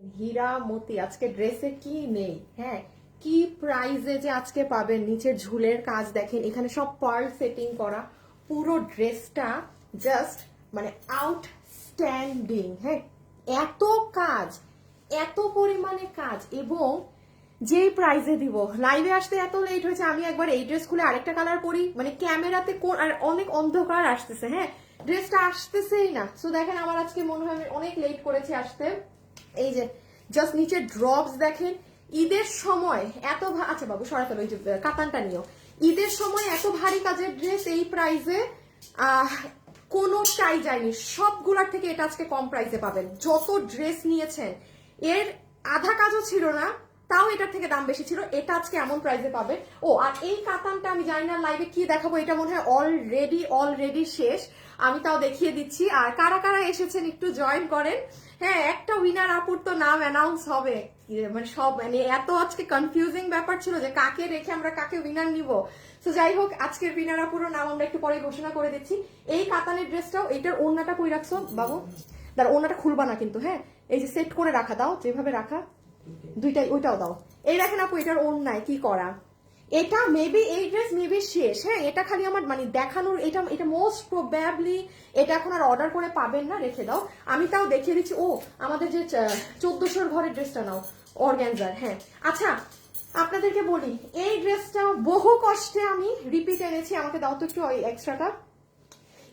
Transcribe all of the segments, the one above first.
হীরা মতি আজকে ড্রেসে কি নেই, হ্যাঁ কি প্রাইজে যে আজকে পাবেন। নিচের ঝুলের কাজ দেখেন, এখানে সব পার্ল সেটিং করা, পুরো ড্রেসটা জাস্ট মানে আউটস্ট্যান্ডিং। হ্যাঁ এত কাজ, এত পরিমাণে কাজ, এবং যেই প্রাইজে দিব। লাইভে আসতে এত লেট হয়েছে, আমি একবার এই ড্রেস খুলে আরেকটা কালার পরি, মানে ক্যামেরাতে আর অনেক অন্ধকার আসতেছে, হ্যাঁ ড্রেসটা আসতেছেই না। সো দেখেন আমার আজকে মনে হয় আমি অনেক লেট করেছি আসতে। এই যে জাস্ট নিচে ড্রপস দেখেন, ঈদের সময় এত আচ্ছা বাবু সরাতে ওই যে কাতানটা নিও। ঈদের সময় এত ভারী কাজের ড্রেস এই প্রাইজে কোনোটাই যায়নি, সবগুলার থেকে এটা আজকে কম প্রাইসে পাবেন। যত ড্রেস নিয়েছেন এর আধা কাজও ছিল না, তাও এটার থেকে দাম বেশি ছিল, এটা আজকে এমন প্রাইসে পাবে। ও আর এই কাতানটা আমি জানি না লাইভে কি দেখাবো, এটা মনে হয় অলরেডি শেষ, আমি তাও দেখিয়ে দিচ্ছি। আর কারা কারা এসেছেন একটু জয়েন করেন। হ্যাঁ একটা উইনার আপুর তো নাম অ্যানাউন্স হবে, মানে সব মানে এত আজকে কনফিউজিং ব্যাপার ছিল যে কাকে রেখে আমরা কাকে উইনার নিব। তো যাই হোক আজকের উইনার আপুরও নাম আমরা একটু পরে ঘোষণা করে দিচ্ছি। এই কাতানের ড্রেসটাও, এইটার ওড়নাটা কই রাখছো বাবু? দাঁড়া ওড়নাটা খুলবা না কিন্তু, হ্যাঁ এই যে সেট করে রাখা, দাও যেভাবে রাখা দুইটাই, ওইটাও দাও। এই দেখেন আপু এটার ওড়নায় কি করা, এটা মেবি এই ড্রেস মেবি শেষ। হ্যাঁ এটা খালি আমার মানে দেখানোর, এটা মোস্ট প্রবাবলি এটা এখন আর অর্ডার করে পাবেন না, রেখে দাও। আমি তাও দেখিয়ে দিচ্ছি। ও আমাদের যে 1400 ঘরের ড্রেসটা নাও, অর্গ্যানজার। হ্যাঁ আচ্ছা আপনাদেরকে বলি, এই ড্রেসটা বহু কষ্টে আমি রিপিট এনেছি, আমাকে দাও তো একটু ওই এক্সট্রাটা।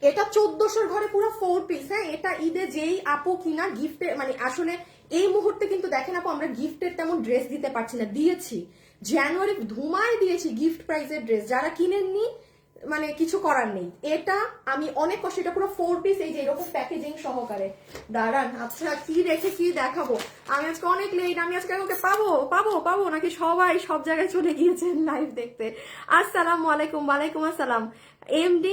এটা 1400 ঘরে পুরো 4 পিস। হ্যাঁ এটা ঈদে যেই আপু কিনা গিফটে, মানে আসলে এই মুহূর্তে কিন্তু দেখেন আপু আমরা গিফটের তেমন ড্রেস দিতে পারছি না, দিয়েছি জানুয়ারি ধুমায় দিয়েছি গিফট প্রাইজের ড্রেস, যারা কিনেননি মানে কিছু করার নেই। এটা আমি অনেক কষ্ট, এটা পুরো 4 পিস, এই যে এরকম প্যাকেজিং সহকারে। দাঁড়ান আচ্ছা কি রেখে কি দেখাবো, আমি আজকে অনেক লেট, আমি আজকে ওকে পাবো নাকি সবাই সব জায়গায় চলে গিয়েছেন লাইভ দেখতে। আসসালামু আলাইকুম। ওয়ালাইকুম আসসালাম। এমডি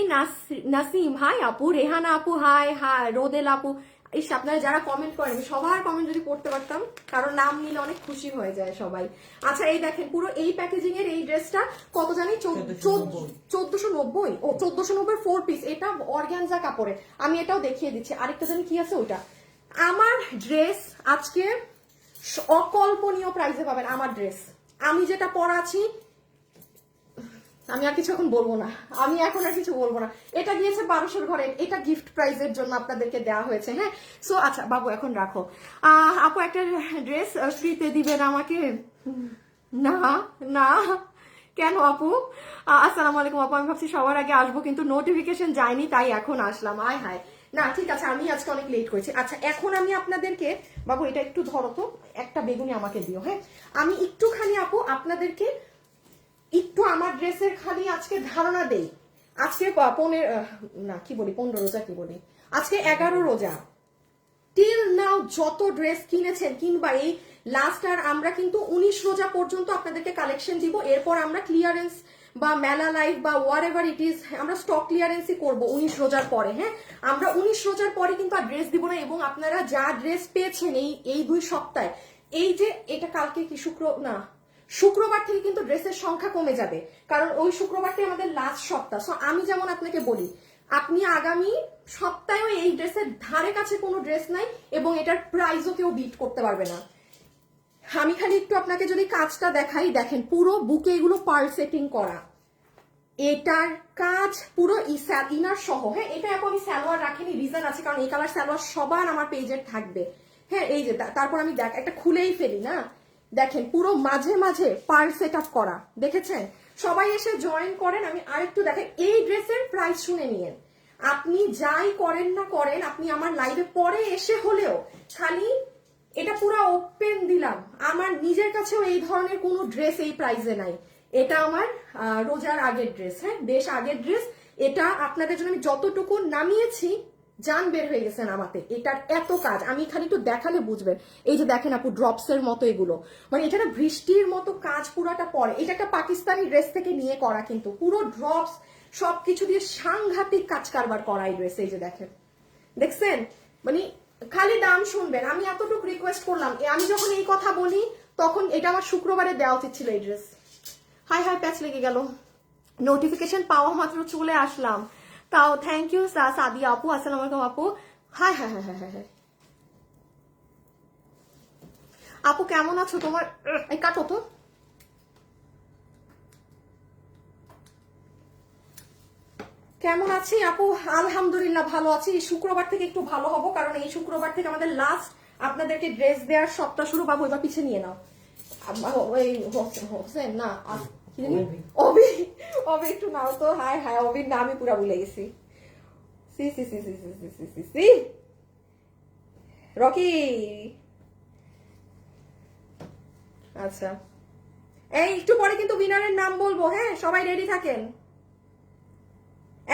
নাসিম হাই আপু, রেহানা আপু হাই, হাই রোদেল আপু। ইস আপনারা যারা কমেন্ট করেন সবার কমেন্ট যদি পড়তে পারতাম, কারণ নাম নিলে অনেক খুশি হয়ে যায় সবাই। আচ্ছা এই দেখেন পুরো এই প্যাকেজিং এর এই ড্রেসটা কত জানি 1490। ও 1490 4 পিস, এটা অর্গানজা কাপড়ে। আমি এটাও দেখিয়ে দিচ্ছি, আরেকটা জানি কি আছে ওইটা। আমার ড্রেস আজকে অকল্পনীয় প্রাইসে পাবেন। আমার ড্রেস আমি যেটা পরা আছি, আমি আর কিছু এখন বলবো না, আমি এখন আর কিছু বলবো না। এটা গিয়েছে 1200 ঘরে, এটা গিফট প্রাইজের জন্য আপনাদেরকে দেওয়া হয়েছে। হ্যাঁ সো আচ্ছা বাবু এখন রাখো। আপু একটা ড্রেস ফ্রিতে দিবেন আমাকে? না না কেন আপু? আসসালামু আলাইকুম আপু, আমি ভাবছি সবার আগে আসবো কিন্তু নোটিফিকেশন যায়নি তাই এখন আসলাম। আয় হায় না ঠিক আছে, আমি আজকে অনেক লেট করেছি। আচ্ছা এখন আমি আপনাদেরকে, বাবু এটা একটু ধরো তো, একটা বেগুনি আমাকে দিও। হ্যাঁ আমি একটুখানি আপু আপনাদেরকে একটু আমার ড্রেসের খালি আজকে ধারণা দেই। আজকে 15 রোজা, কি বলি আজকে 11 রোজা। টিল নাও যত ড্রেস কিনেছেন কিংবা এই লাস্ট, আর আমরা কিন্তু 19 রোজা পর্যন্ত আপনাদেরকে কালেকশন দিব, এরপর আমরা ক্লিয়ারেন্স বা মেলা লাইভ বা ওয়ার এভার ইট ইজ আমরা স্টক ক্লিয়ারেন্সই করবো 19 রোজার পরে। হ্যাঁ আমরা 19 রোজার পরে কিন্তু আর ড্রেস দিব না, এবং আপনারা যা ড্রেস পেয়েছেন এই 2 সপ্তাহে, এই যে এটা কালকে কি শুক্রবার থেকে কিন্তু ড্রেসের সংখ্যা কমে যাবে, কারণ ওই শুক্রবারটাই আমাদের লাস্ট সপ্তাহ। সো আমি যেমন আপনাকে বলি, আপনি আগামী সপ্তাহেও এই ড্রেসের ধারে কাছে কোনো ড্রেস নাই, এবং এটার প্রাইসও কেউ বিট করতে পারবে না। আমি খালি একটু আপনাকে যদি কাজটা দেখাই, দেখেন পুরো বুকে এগুলো পার্ল সেটিং করা, এটার কাজ পুরো ইনার সহ। হ্যাঁ এটা এখন আমি সালোয়ার রাখিনি, রিজন আছে, কারণ এই কালার সালোয়ার সবার আমার পেজের থাকবে। হ্যাঁ এই যে তারপর আমি একটা খুলেই ফেলি না, দেখেন পুরো মাঝে মাঝে পার্ল সেট আপ করা, দেখেছেন? সবাই এসে জয়েন করেন। আমি আরেকটু দেখেন এই ড্রেসের প্রাইস শুনে নিয়েন, আপনি যাই করেন না করেন, আপনি আমার লাইভে পরে এসে হলেও খালি এটা পুরো ওপেন দিলাম, আমার নিজের কাছেও এই ধরনের কোনো ড্রেস এই প্রাইসে নাই। এটা আমার রোজার আগের ড্রেস, হ্যাঁ বেশ আগের ড্রেস। এটা আপনাদের জন্য আমি যতটুকু নামিয়েছি জান বের হয়ে গেছেন আমাতে, এটার এত কাজ আমি খালি একটু দেখালে বুঝবেন। এই যে দেখেন আপু ড্রপস এর মতো এগুলো, মানে এটা না বৃষ্টির মতো কাজ পুরাটা পরে। এটা একটা পাকিস্তানি ড্রেস থেকে নিয়ে করা, কিন্তু পুরো ড্রপস সবকিছু দিয়ে সাংঘাতিক কাজ কারবার করা এই ড্রেস। এই যে দেখেন, দেখছেন, মানে খালি দাম শুনবেন। আমি এতটুকু রিকোয়েস্ট করলাম, আমি যখন এই কথা বলি তখন এটা আমার শুক্রবারে দেওয়া উচিত ছিল এই ড্রেস। হাই হাই প্যাচ লেগে গেল, নোটিফিকেশন পাওয়া মাত্র চলে আসলাম। তাও থ্যাংক ইউ সাদিয়া আপু, আসসালামু আলাইকুম আপু। High high high high high, আপু কেমন আছো? তোমার এই কাটো তো। কেমন আছি আপু? আলহামদুলিল্লাহ ভালো আছি। শুক্রবার থেকে একটু ভালো হবো, কারণ এই শুক্রবার থেকে আমাদের লাস্ট আপনাদেরকে ড্রেস দেওয়ার সপ্তাহ শুরু। বাবু এবার পিছিয়ে নিয়ে নাও। ওই হোসেন না, অবি, অবি একটু নাও তো। হায় হায়, অবির নাম আমি পুরা ভুলে গেছি। সি সি সি সি সি সি সি সি সি রকি। আচ্ছা, এই একটু পরে কিন্তু উইনারের নাম বলবো, হ্যাঁ সবাই রেডি থাকেন।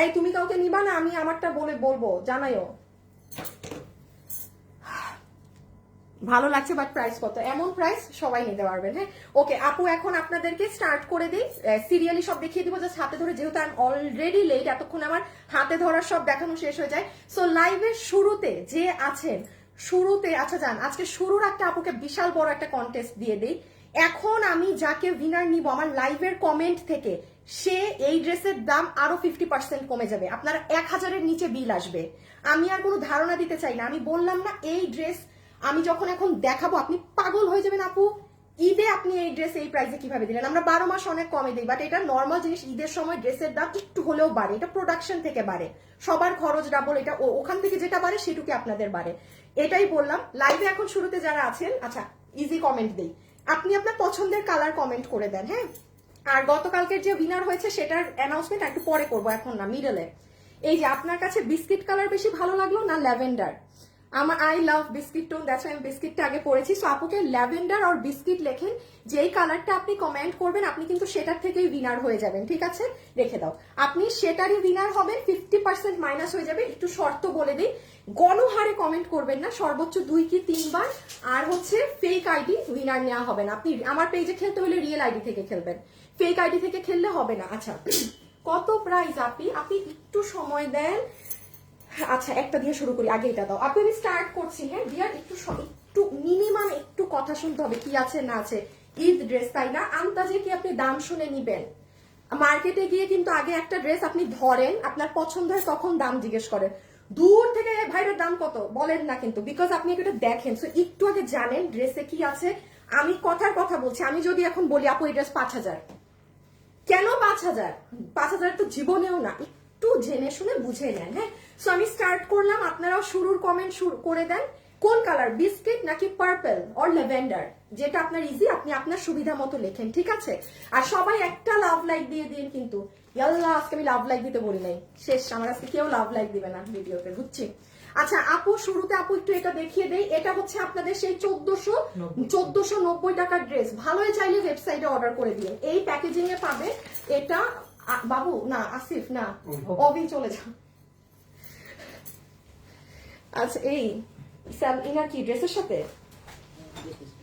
এই তুমি কাউকে নিবা না? আমি আমারটা বলবো, জানাইও। ভালো লাগছে, বাট প্রাইস কত? এমন প্রাইস সবাই নিতে পারবেন। হ্যাঁ ওকে আপু, এখন আপনাদেরকে স্টার্ট করে দিই। সিরিয়ালি সব দেখিয়ে দিব, জাস্ট হাতে ধরে, যেহেতু আমি অলরেডি লেট, এতক্ষণ আমার হাতে ধরার সব দেখানো শেষ হয়ে যায়। সো লাইভের শুরুতে যে আছেন, শুরুতে আচ্ছা যান, আজকে শুরুর একটা আপুকে বিশাল বড় একটা কন্টেস্ট দিয়ে দিই। এখন আমি যাকে উইনার নিব আমার লাইভের কমেন্ট থেকে, সে এই ড্রেসের দাম আরো 50% কমে যাবে। আপনারা 1000-এর নিচে বিল আসবে। আমি আর কোনো ধারণা দিতে চাই না, আমি বললাম না এই ড্রেস আমি যখন এখন দেখাবো আপনি পাগল হয়ে যাবেন আপু। ঈদে আপনি এই ড্রেস এই প্রাইসে কিভাবে দিলেন? আমরা 12 মাস অনেক কমে দিই, বাট এটা নর্মাল জিনিস। ঈদের সময় ড্রেসের দাম একটু হলেও বাড়ে, এটা প্রোডাকশন থেকে বাড়ে, সবার খরচ ডাবল, এটা ওখান থেকে যেটা বাড়ে সেটুকু আপনাদের বাড়ে। এটাই বললাম। লাইভে এখন শুরুতে যারা আছেন, আচ্ছা ইজি কমেন্ট দেই, আপনি আপনার পছন্দের কালার কমেন্ট করে দেন। হ্যাঁ, আর গতকালকের যে উইনার হয়েছে সেটার অ্যানাউন্সমেন্ট একটু পরে করবো, এখন না, মিডলে। এই যে আপনার কাছে বিস্কিট কালার বেশি ভালো লাগলো না ল্যাভেন্ডার? আমার I love biscuit tone, that's আমি বিস্কিটটা আগে পড়েছি। সো আপুকে ল্যাভেন্ডার আর বিস্কিট লেখেন, যেই কালারটা আপনি কমেন্ট করবেন আপনি কিন্তু সেটার থেকেই উইনার হয়ে যাবেন। ঠিক আছে, রেখে দাও। আপনি সেটারই উইনার হবেন, 50% মাইনাস হয়ে যাবে। একটু শর্ত বলে দিই, গণহারে কমেন্ট করবেন না, সর্বোচ্চ 2 কি 3 বার। আর হচ্ছে ফেক আইডি উইনার নেওয়া হবে না। আপনি আমার পেজে খেলতে হলে রিয়েল আইডি থেকে খেলবেন, ফেক আইডি থেকে খেললে হবে না। আচ্ছা কত প্রাইস আপনি একটু সময় দেন। আচ্ছা একটা দিয়ে শুরু করি, আগে এটা দাও আপনি। আমি স্টার্ট করছি। হ্যাঁ ডিয়ার, একটু মিনিমাম একটু কথা শুনতে হবে, কি আছে না আছে। ঈদ ড্রেস তাই না, আন্তাজে কি আপনি দাম শুনে নিবেন? মার্কেটে গিয়ে কিন্তু আগে একটা ড্রেস আপনি ধরেন, আপনার পছন্দ হয় তখন দাম জিজ্ঞেস করেন। দূর থেকে ভাইরের দাম কত বলেন না কিন্তু, বিকজ আপনি এটা দেখেন। সো একটু আগে জানেন ড্রেসে কি আছে। আমি কথার কথা বলছি, আমি যদি এখন বলি আপু এই ড্রেস 5000, কেন 5000? 5000 তো জীবনেও না, একটু জেনে শুনে বুঝে নেন। হ্যাঁ, সো আমি স্টার্ট করলাম, আপনারাও শুরুর কমেন্ট শুরু করে দেন। কোন কালার, বিস্কিট নাকি পার্পল অর ল্যাভেন্ডার, যেটা আপনার ইজি, আপনি আপনার সুবিধা মতো লেখেন। ঠিক আছে, আর সবাই একটা লাভ লাইক দিয়ে দিন কিন্তু। ইয়াল্লা, আজকে আমি লাভ লাইক দিতে বলি নাই, শেষ, আমার আজকে কেউ লাভ লাইক দিবে না ভিডিওতে, বুঝছি। আচ্ছা আপু, শুরুতে আপু একটু এটা দেখিয়ে দেই। এটা হচ্ছে আপনাদের সেই 1490 টাকার ড্রেস। ভালোই চাইলে ওয়েবসাইটে অর্ডার করে দিন, এই প্যাকেজিং এ পাবে এটা। বাবু না, আসিফ না, অবি চলে যাও। আচ্ছা এই ইনার কি ড্রেসের সাথে?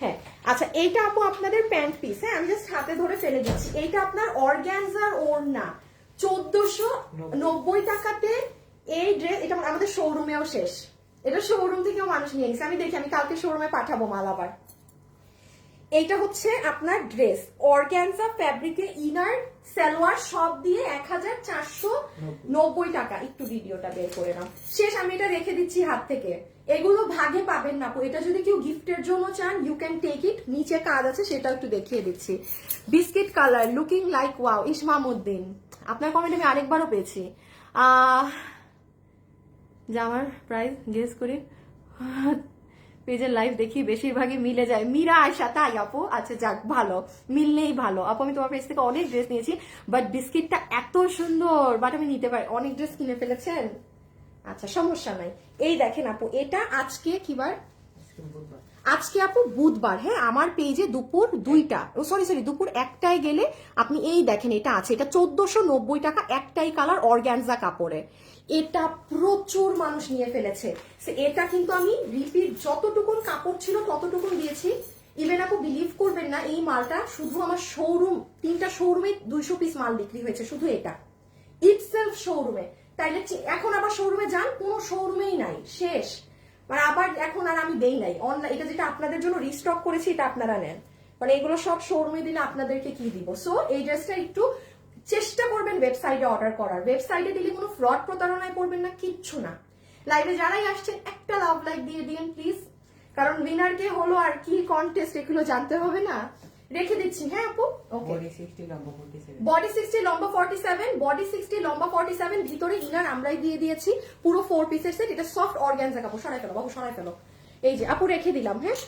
হ্যাঁ আচ্ছা, এইটা আপু আপনাদের প্যান্ট পিস। হ্যাঁ আমি জাস্ট হাতে ধরে ফেলে দিচ্ছি। এইটা আপনার অর্গ্যানজার ওড়না, 1490 টাকাতে এই ড্রেস। এটা আমাদের শোরুমেও শেষ, এটা শোরুম থেকেও মানুষ নিয়ে গেছে। আমি দেখি, আমি কালকে শোরুমে পাঠাবো মাল আবার। এইটা হচ্ছে আপনার ড্রেস, অর্গ্যানজা ফ্যাব্রিকে, ইনার সালোয়ার সব দিয়ে 1490 টাকা। একটু ভিডিওটা বের করে নাও, শেষ। আমি এটা রেখে দিচ্ছি হাত থেকে। এগুলো ভাগে পাবেন না, এটা যদি কেউ গিফটের জন্য চান ইউ ক্যান টেক ইট। নিচে কাজ আছে, সেটাও একটু দেখিয়ে দিচ্ছি। Biscuit colour, looking like wow. Ismamuddin, আপনার কমেন্ট আমি আরেকবারও পেয়েছি। জামার প্রাইস গেস করি, পেজের লাইভ দেখি বেশিরভাগই মিলে যায়। মীরা আয়সা, তাই আপু? আচ্ছা যাক, ভালো, মিললেই ভালো। আপু আমি তোমার পেজ থেকে অনেক ড্রেস নিয়েছি, বাট বিস্কিটটা এত সুন্দর, বাট আমি নিতে পারি। অনেক ড্রেস কিনে ফেলেছেন, আচ্ছা সমস্যা নাই। এই দেখেন আপু, এটা আজকে কি বার? আজকে আপু বুধবার। হ্যাঁ আমার পেজে দুপুর 2টা, সরি দুপুর 1টায় গেলে আপনি এই দেখেন এটা আছে। এটা 1490 টাকা, একটাই কালার, অর্গ্যানজা কাপড়ে। এটা প্রচুর মানুষ নিয়ে ফেলেছে। এটা কিন্তু আমি রিপিট, যতটুকুন কাপড় ছিল ততটুকুন দিয়েছি। ইভেন আপু বিলিভ করবেন না, এই মালটা শুধু আমার শোরুম, 3টা শোরুমে 200 পিস মাল বিক্রি হয়েছে, শুধু এটা ইটসেলফ শোরুমে। তাইলে এখন আবার শোরুমে যান, কোনো শোরুমেই নাই, শেষ। মানে আবার এখন আর আমি দেই নাই অনলাইন। এটা যেটা আপনাদের জন্য রিস্টক করেছি, এটা আপনারা নেন। মানে এগুলো সব শোরুমে দিলে আপনাদেরকে কি দিব। সো এই ড্রেসটা একটু চেষ্টা করবেন ওয়েবসাইটে অর্ডার করার। ওয়েবসাইটে দিলে কোনো ফ্রড প্রতারণায় পড়বেন না, কিচ্ছু না। লাইভে যারাই আসছেন একটা লাভ লাইক দিয়ে দিন প্লিজ, কারণ উইনার কে হলো আর কি কন্টেস্ট এগুলো জানতে হবে না। রেখে দিচ্ছি হ্যাঁ আপু। ওকে, বডি 60 লম্বা 47, বডি 60 লম্বা 47, বডি 60 লম্বা 47, ভিতরে ইনার আমরাই দিয়ে দিয়েছি পুরো 4 পিসের সেট। এটা সফট অর্গানজা কাপড়, সরাই ফেলো বাবু সরাই ফেলো। এই যে আপু রেখে দিলাম হ্যাঁ।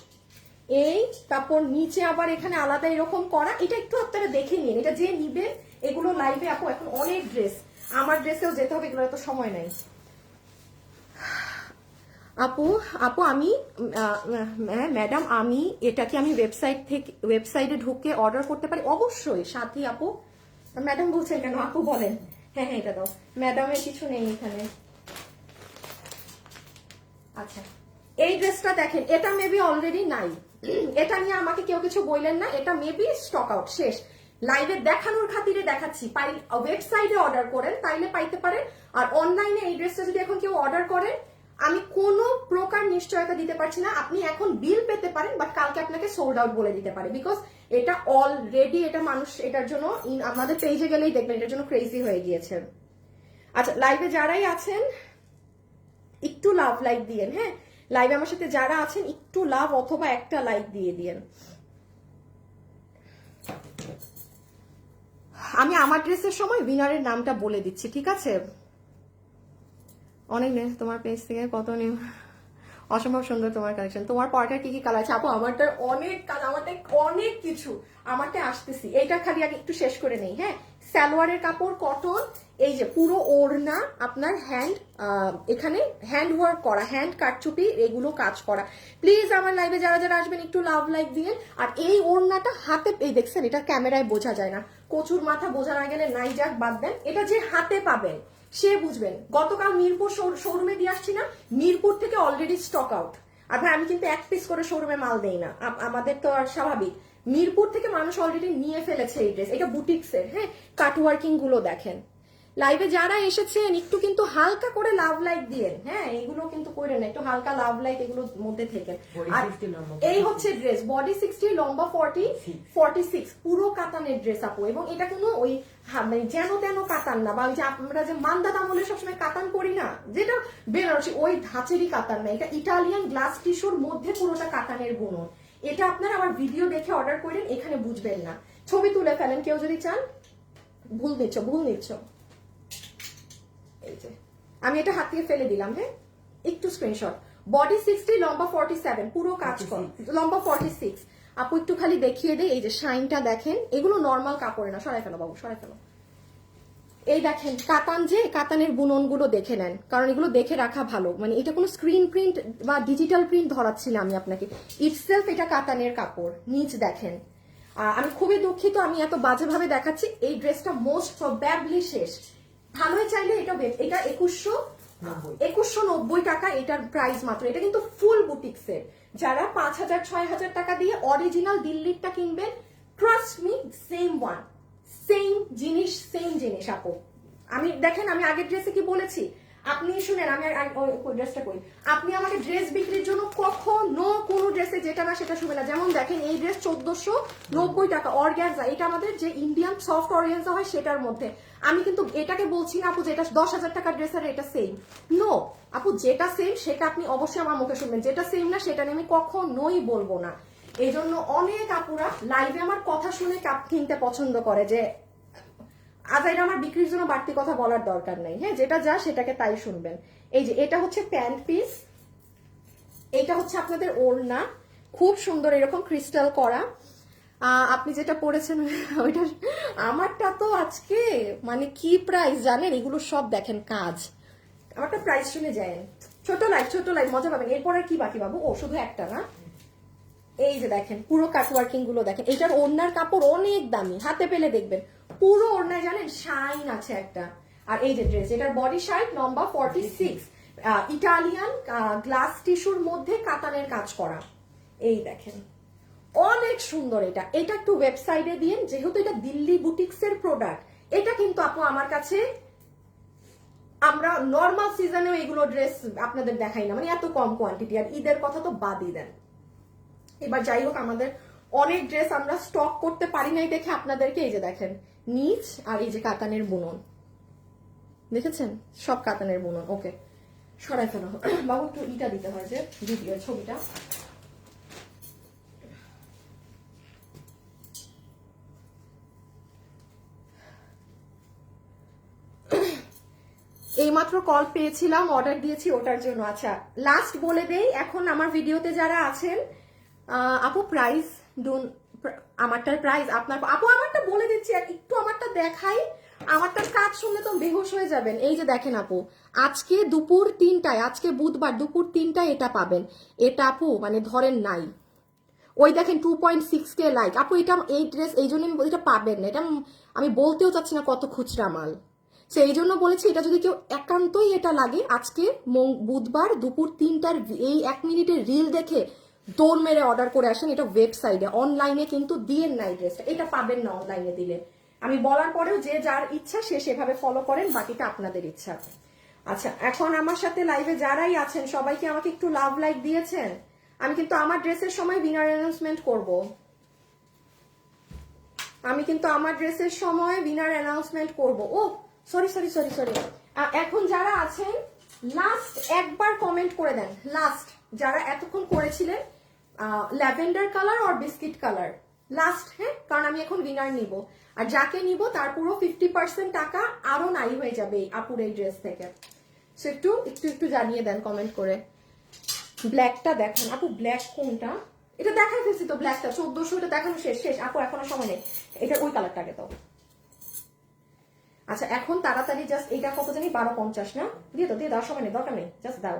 এই কাপড় নিচে আবার এখানে আলাদা এরকম করা, এটা একটু আপনারা দেখে নিন, এটা যে নিবে এগুলো লাইভে আপু এখন অনেক ড্রেস, আমার ড্রেসেও যেতে হবে, এগুলো এত সময় নাই আপু। আপু আমি ম্যাডাম আমি এটা কি আমি ওয়েবসাইটে ঢুকে অর্ডার করতে পারি? অবশ্যই সাথী আপু। ম্যাডাম বলছেন কেন আপু বলেন? হ্যাঁ হ্যাঁ এটা দাও, ম্যাডামের কিছু নেই এখানে। আচ্ছা এই ড্রেসটা দেখেন, এটা মেবি অলরেডি নাই, এটা নিয়ে আমাকে কেউ কিছু বললেন না, এটা মেবি স্টক আউট শেষ। লাইভে দেখানোর খাতিরে দেখাচ্ছি, ওয়েবসাইটে অর্ডার করেন তাইলে পাইতে পারেন। আর অনলাইনে এই ড্রেসটা যদি এখন কেউ অর্ডার করেন আমি কোনো প্রকার নিশ্চয়তা দিতে পারছি না, আপনি এখন বিল পেতে পারেন বাট কালকে আপনাকে সোল্ড আউট বলে দিতে পারে, বিকজ এটা অলরেডি এটা মানুষ এটার জন্য আমাদের পেজে গেলেই দেখবেন এটার জন্য ক্রেজি হয়ে গিয়েছে। আচ্ছা লাইভে যারাই আছেন একটু লাভ লাইক দিয়েন হ্যাঁ, লাইভে আমার সাথে যারা আছেন একটু লাভ অথবা একটা লাইক দিয়ে দিয়েন। আমি আমার ড্রেসের সময় উইনারের নামটা বলে দিচ্ছি ঠিক আছে। অনেক নেই তোমার পেজ থেকে, কত নেই, অসম্ভব সুন্দর তোমার কালেকশন। তোমার পরটা কি কি কালার আছে আপু? আমারটা অনেক কালার, আমারটা অনেক কিছু, আমারটা আসতেছি। এইটা খালি আগে একটু শেষ করে নেই হ্যাঁ। সালোয়ারের কাপড় কটন, এই যে পুরো ওড়না আপনার হ্যান্ড, এখানে হ্যান্ড ওয়ার্ক করা, হ্যান্ড কাটচুপি এগুলো কাজ করা। প্লিজ আমার লাইভে যারা যারা আসবেন একটু লাভ লাইক দিয়ে। আর এই ওড়নাটা হাতে, এই দেখছেন এটা ক্যামেরায় বোঝা যায় না, কচুর মাথা বোঝা না গেলে নাই যাক বাদ দেন, এটা যে হাতে পাবেন সে বুঝবেন। গতকাল মিরপুর শোরুমে দিয়ে আসছি না, মিরপুর থেকে অলরেডি স্টক আউট। আর ভাই আমি কিন্তু এক পিস করে শোরুমে মাল দেই না, আমাদের তো আর স্বাভাবিক। মিরপুর থেকে মানুষ অলরেডি নিয়ে ফেলেছে এই ড্রেস, এটা বুটিক্সের হ্যাঁ। কাটওয়ার্কিং গুলো দেখেন। লাইভে যারা এসেছেন একটু কিন্তু হালকা করে লাভ লাইক দিয়েন হ্যাঁ, এগুলো কিন্তু করে না, একটু হালকা লাভ লাইক এগুলোর মধ্যে থেকে। আর এই হচ্ছে ড্রেস, বডি 60 লম্বা 46, পুরো কাতানের ড্রেস আপু। এবং এটা কোনো ওই মানে যেন তেন কাতান না, বা ওই যে আমরা যে মান্দা দামলে সবসময় কাতান করি না যেটা বেনারসি, ওই ধাঁচেরই কাতান না, এটা ইটালিয়ান গ্লাস টিস্যুর মধ্যে পুরোটা কাতানের বুনন। এটা আপনারা আমার ভিডিও দেখে অর্ডার করেন, এখানে বুঝবেন না, ছবি তুলে ফেলেন কেউ যদি চান। ভুল নিচ্ছ এই যে আমি এটা হাত দিয়ে ফেলে দিলাম হ্যাঁ, একটু স্ক্রিনশট। বডি 60 লম্বা 47, পুরো কাজ কর, লম্বা 46 আপু একটু খালি দেখিয়ে দেই। এই যে শাইনটা দেখেন, এগুলো নর্মাল কাপড়ে না, সরাই ফেলো বাবু সরাই ফেলো। এই দেখেন কাতান, যে কাতানের বুনন গুলো দেখে নেন, কারণ এগুলো দেখে রাখা ভালো। মানে এটা কোনো স্ক্রিন প্রিন্ট বা ডিজিটাল প্রিন্ট ধরাচ্ছি না আমি আপনাকে, ইটসেলফ এটা কাতানের কাপড়। নিচ দেখেন, আমি খুবই দুঃখিত আমি এত বাজেভাবে দেখাচ্ছি, এই ড্রেসটা মোস্ট প্রবাবলি শেষ। ভালোই চাইলে এটা 2190 টাকা এটার প্রাইস মাত্র। এটা কিন্তু ফুল বুটিক্সের, যারা 5000 6000 টাকা দিয়ে অরিজিনাল দিল্লিরটা কিনবেন, ট্রাস্ট মি সেম জিনিস আপু। আমি দেখেন আমি আগের ড্রেসে কি বলেছি আপনি শুনেন, আমি ড্রেসটা করি, আপনি আমাকে ড্রেস বিক্রির জন্য কখনো কোনো ড্রেসে যেটা না সেটা শুনবেন না। যেমন দেখেন এই ড্রেস 1490 টাকা অর্গানজা, এটা আমাদের যে ইন্ডিয়ান সফট অর্গানজা হয় সেটার মধ্যে। আমি কিন্তু এটাকে বলছি না আপু যেটা 10,000 টাকার ড্রেস আর এটা সেম, নো আপু, যেটা সেম সেটা আপনি অবশ্যই আমার মুখে শুনবেন, যেটা সেম না সেটা নিয়ে আমি কখনোই বলবো না। এই জন্য অনেক আপুরা লাইভে আমার কথা শুনে কাপ কিনতে পছন্দ করে, যে আজ এটা আমার বিক্রির জন্য বাড়তি কথা বলার দরকার নাই হ্যাঁ, যেটা যা সেটাকে তাই শুনবেন। এই যে এটা হচ্ছে প্যান্ট পিস, এটা হচ্ছে আপনাদের ওড়না, খুব সুন্দর এরকম ক্রিস্টাল করা। আপনি যেটা পড়েছেন ওইটা আমারটা তো আজকে মানে কি প্রাইস জানেন, এগুলো সব দেখেন কাজ, আমারটা প্রাইস শুনে যায়। ছোট লাইট মজা পাবেন। এরপর আর কি বাকি পাবো? ও শুধু একটা না, এই যে দেখেন পুরো কাটওয়ার্কিং গুলো দেখেন, এটার ওড়নার কাপড় অনেক দামি, হাতে পেলে দেখবেন পুরো ওড়নায় জানেন শাইন আছে একটা। আর এই যে ড্রেস, এটার বডি সাইজ লম্বা 46, ইটালিয়ান গ্লাস টিস্যুর মধ্যে কাতানের কাজ করা। এই দেখেন অনেক সুন্দর। এটা একটু ওয়েবসাইটে দিন, যেহেতু এটা দিল্লি বুটিক্সের প্রোডাক্ট। এটা কিন্তু আপু আমার কাছে আমরা নর্মাল সিজনেও এগুলো ড্রেস আপনাদের দেখাই না, মানে এত কম কোয়ান্টিটি। আর ঈদের কথা তো বাদই দেন। এবার যাই হোক আমাদের অনেক ড্রেস আমরা স্টক করতে পারি নাই দেখে আপনাদেরকে এই যে দেখেন নিচ, আর এই যে কাতানের বুনন দেখেছেন, সব কাতানের বুনন। ওকে সরাই ফেলো বাবু, একটু ইটা দিতে হয় যে ভিডিও ছবিটা, এইমাত্র কল পেয়েছিলাম, অর্ডার দিয়েছি ওটার জন্য। আচ্ছা লাস্ট বলে দেই, এখন আমার ভিডিওতে যারা আছেন, আপু প্রাইস আমারটার প্রাইস আপনার, আপু আমারটা বলে দিচ্ছি, আর একটু আমারটা দেখাই, আমারটার কাজ শুনলে তো বেহুশ হয়ে যাবেন। এই যে দেখেন আপু, আজকে দুপুর 3টায়, আজকে বুধবার দুপুর 3টায় এটা পাবেন। এটা আপু মানে ধরেন নাই, ওই দেখেন 2.6K লাইক। আপু এটা, এই ড্রেস এই জন্য এটা পাবেন না, এটা আমি বলতেও চাচ্ছি না কত খুচরা মাল, সো এই জন্য বলেছি এটা যদি কেউ একান্তই এটা লাগে, আজকে বুধবার দুপুর 3টার এই 1 মিনিটের রিল দেখে দৌড় মেরে অর্ডার করে আসেন। এটা ওয়েবসাইটে, অনলাইনে কিন্তু দিয়েন না এই ড্রেসটা, এটা পাবেন না অনলাইনে দিলে। আমি বলার পরেও যে যার ইচ্ছা সে সেভাবে ফলো করেন, বাকিটা আপনাদের ইচ্ছা। আচ্ছা এখন আমার সাথে লাইভে যারাই আছেন সবাইকে আমাকে একটু লাভ লাইক দিয়েছেন। আমি কিন্তু আমার ড্রেসের সময় উইনার অ্যানাউন্সমেন্ট করব, আমি কিন্তু আমার ড্রেসের সময় উইনার অ্যানাউন্সমেন্ট করব। ও সরি সরি সরি সরি, এখন যারা আছেন লাস্ট একবার কমেন্ট করে দেন, লাস্ট যারা এতক্ষণ করেছিলেন ল্যাভেন্ডার কালার আর বিস্কিট কালার লাস্ট, হ্যাঁ, কারণ আমি এখন উইনার নিব, আর যাকে নিব তার পুরো 50% টাকা আরো নাই হয়ে যাবে এই আপুর এই ড্রেস থেকে। সো একটু একটু একটু জানিয়ে দেন কমেন্ট করে। ব্ল্যাকটা দেখান আপু, ব্ল্যাক কোনটা? এটা দেখাই ফেলছি তো ব্ল্যাকটা, 1400, এটা দেখানো শেষ শেষ আপু, এখনো সময় নেই, এটা ওই কালারটাকে দাও। আচ্ছা এখন তাড়াতাড়ি জাস্ট এইটা কত জানি 1250 না, দিয়ে দাও দিয়ে দাও, সময় নেই, দরকার নেই, জাস্ট দাও।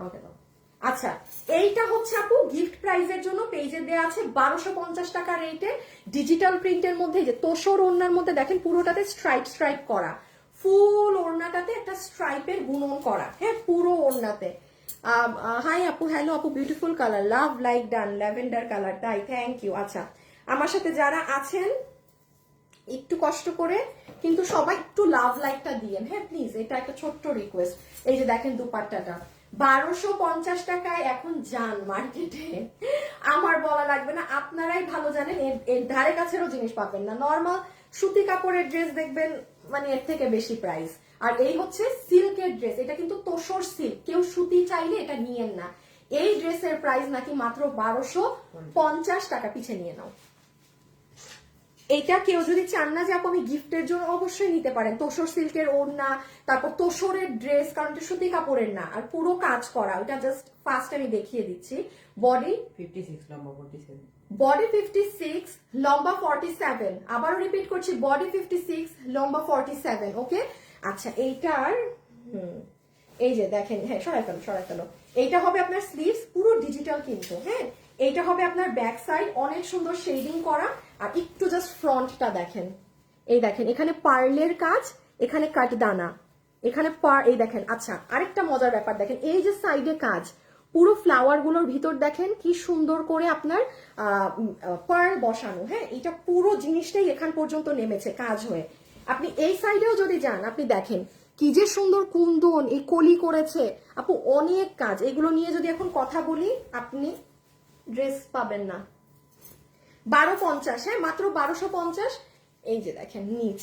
ওকে দাও। আচ্ছা এইটা হচ্ছে আপু গিফট প্রাইজের জন্য পেজে দেওয়া আছে 1250 টাকা রেটে, ডিজিটাল প্রিন্টের মধ্যে, যে তোষর ওড়নার মধ্যে দেখেন পুরোটাতে স্ট্রাইপ স্ট্রাইপ করা, ফুল ওড়নাটাতে একটা স্ট্রাইপের বুনন করা, হ্যাঁ পুরো ওড়নাতে। হাই আপু, হ্যালো আপু, beautiful colour, love like done, lavender colour, তাই থ্যাংক ইউ। আচ্ছা আমার সাথে যারা আছেন একটু কষ্ট করে কিন্তু সবাই একটু লাভ লাইকটা দিয়েন, হ্যাঁ প্লিজ, এটা একটা ছোট্ট রিকোয়েস্ট। এই যে দেখেন দুপাট্টাটা 1250 টাকায় এখন যান মার্কেটে, আমার বলা লাগবে না, আপনারাই ভালো জানেন, এর ধারে কাছেরও জিনিস পাবেন না। নর্মাল সুতি কাপড়ের ড্রেস দেখবেন মানে এর থেকে বেশি প্রাইস, আর এই হচ্ছে সিল্কের ড্রেস, এটা কিন্তু তোষর সিল্ক, কেউ সুতি চাইলে এটা নিয়েন না। এই ড্রেসের প্রাইস নাকি মাত্র 1250 টাকা, পিছে নিয়ে নাও। এটা কেউ যদি চান না যে আপু আমি গিফটের জন্য, অবশ্যই নিতে পারেন। তোষর সিল্কের ওড়না, তারপর তোষরের ড্রেস, কারণ এটা সুতি কাপড়ের না, আর পুরো কাজ করা, ওটা জাস্ট ফার্স্ট আমি দেখিয়ে দিচ্ছি। বডি 56, লম্বা 47, বডি 56, লম্বা 47, আবারও রিপিট করছি, বডি 56, লম্বা 47, ওকে। আচ্ছা এইটার এই যে দেখেন, হ্যাঁ সরাই ফেলো সরাই ফেলো, এইটা হবে আপনার স্লিভস, পুরো ডিজিটাল কিন্তু, হ্যাঁ। এইটা হবে আপনার ব্যাক সাইড, অনেক সুন্দর শেডিং করা, আর একটু জাস্ট ফ্রন্টটা দেখেন, এই দেখেন এখানে পার্লের কাজ, এখানে কাটদানা, এখানে এই দেখেন। আচ্ছা আরেকটা মজার ব্যাপার দেখেন, এই যে সাইডে কাজ, পুরো ফ্লাওয়ার গুলোর ভিতর দেখেন কি সুন্দর করে আপনার পার্ল বসানো, হ্যাঁ, এটা পুরো জিনিসটাই এখান পর্যন্ত নেমেছে কাজ হয়ে। আপনি এই সাইডেও যদি যান, আপনি দেখেন কি যে সুন্দর কুন্দন, এই কলি করেছে আপু, অনেক কাজ। এগুলো নিয়ে যদি এখন কথা বলি, আপনি ড্রেস পাবেন না। 1250, হ্যাঁ মাত্র 1250। এই যে দেখেন নিচ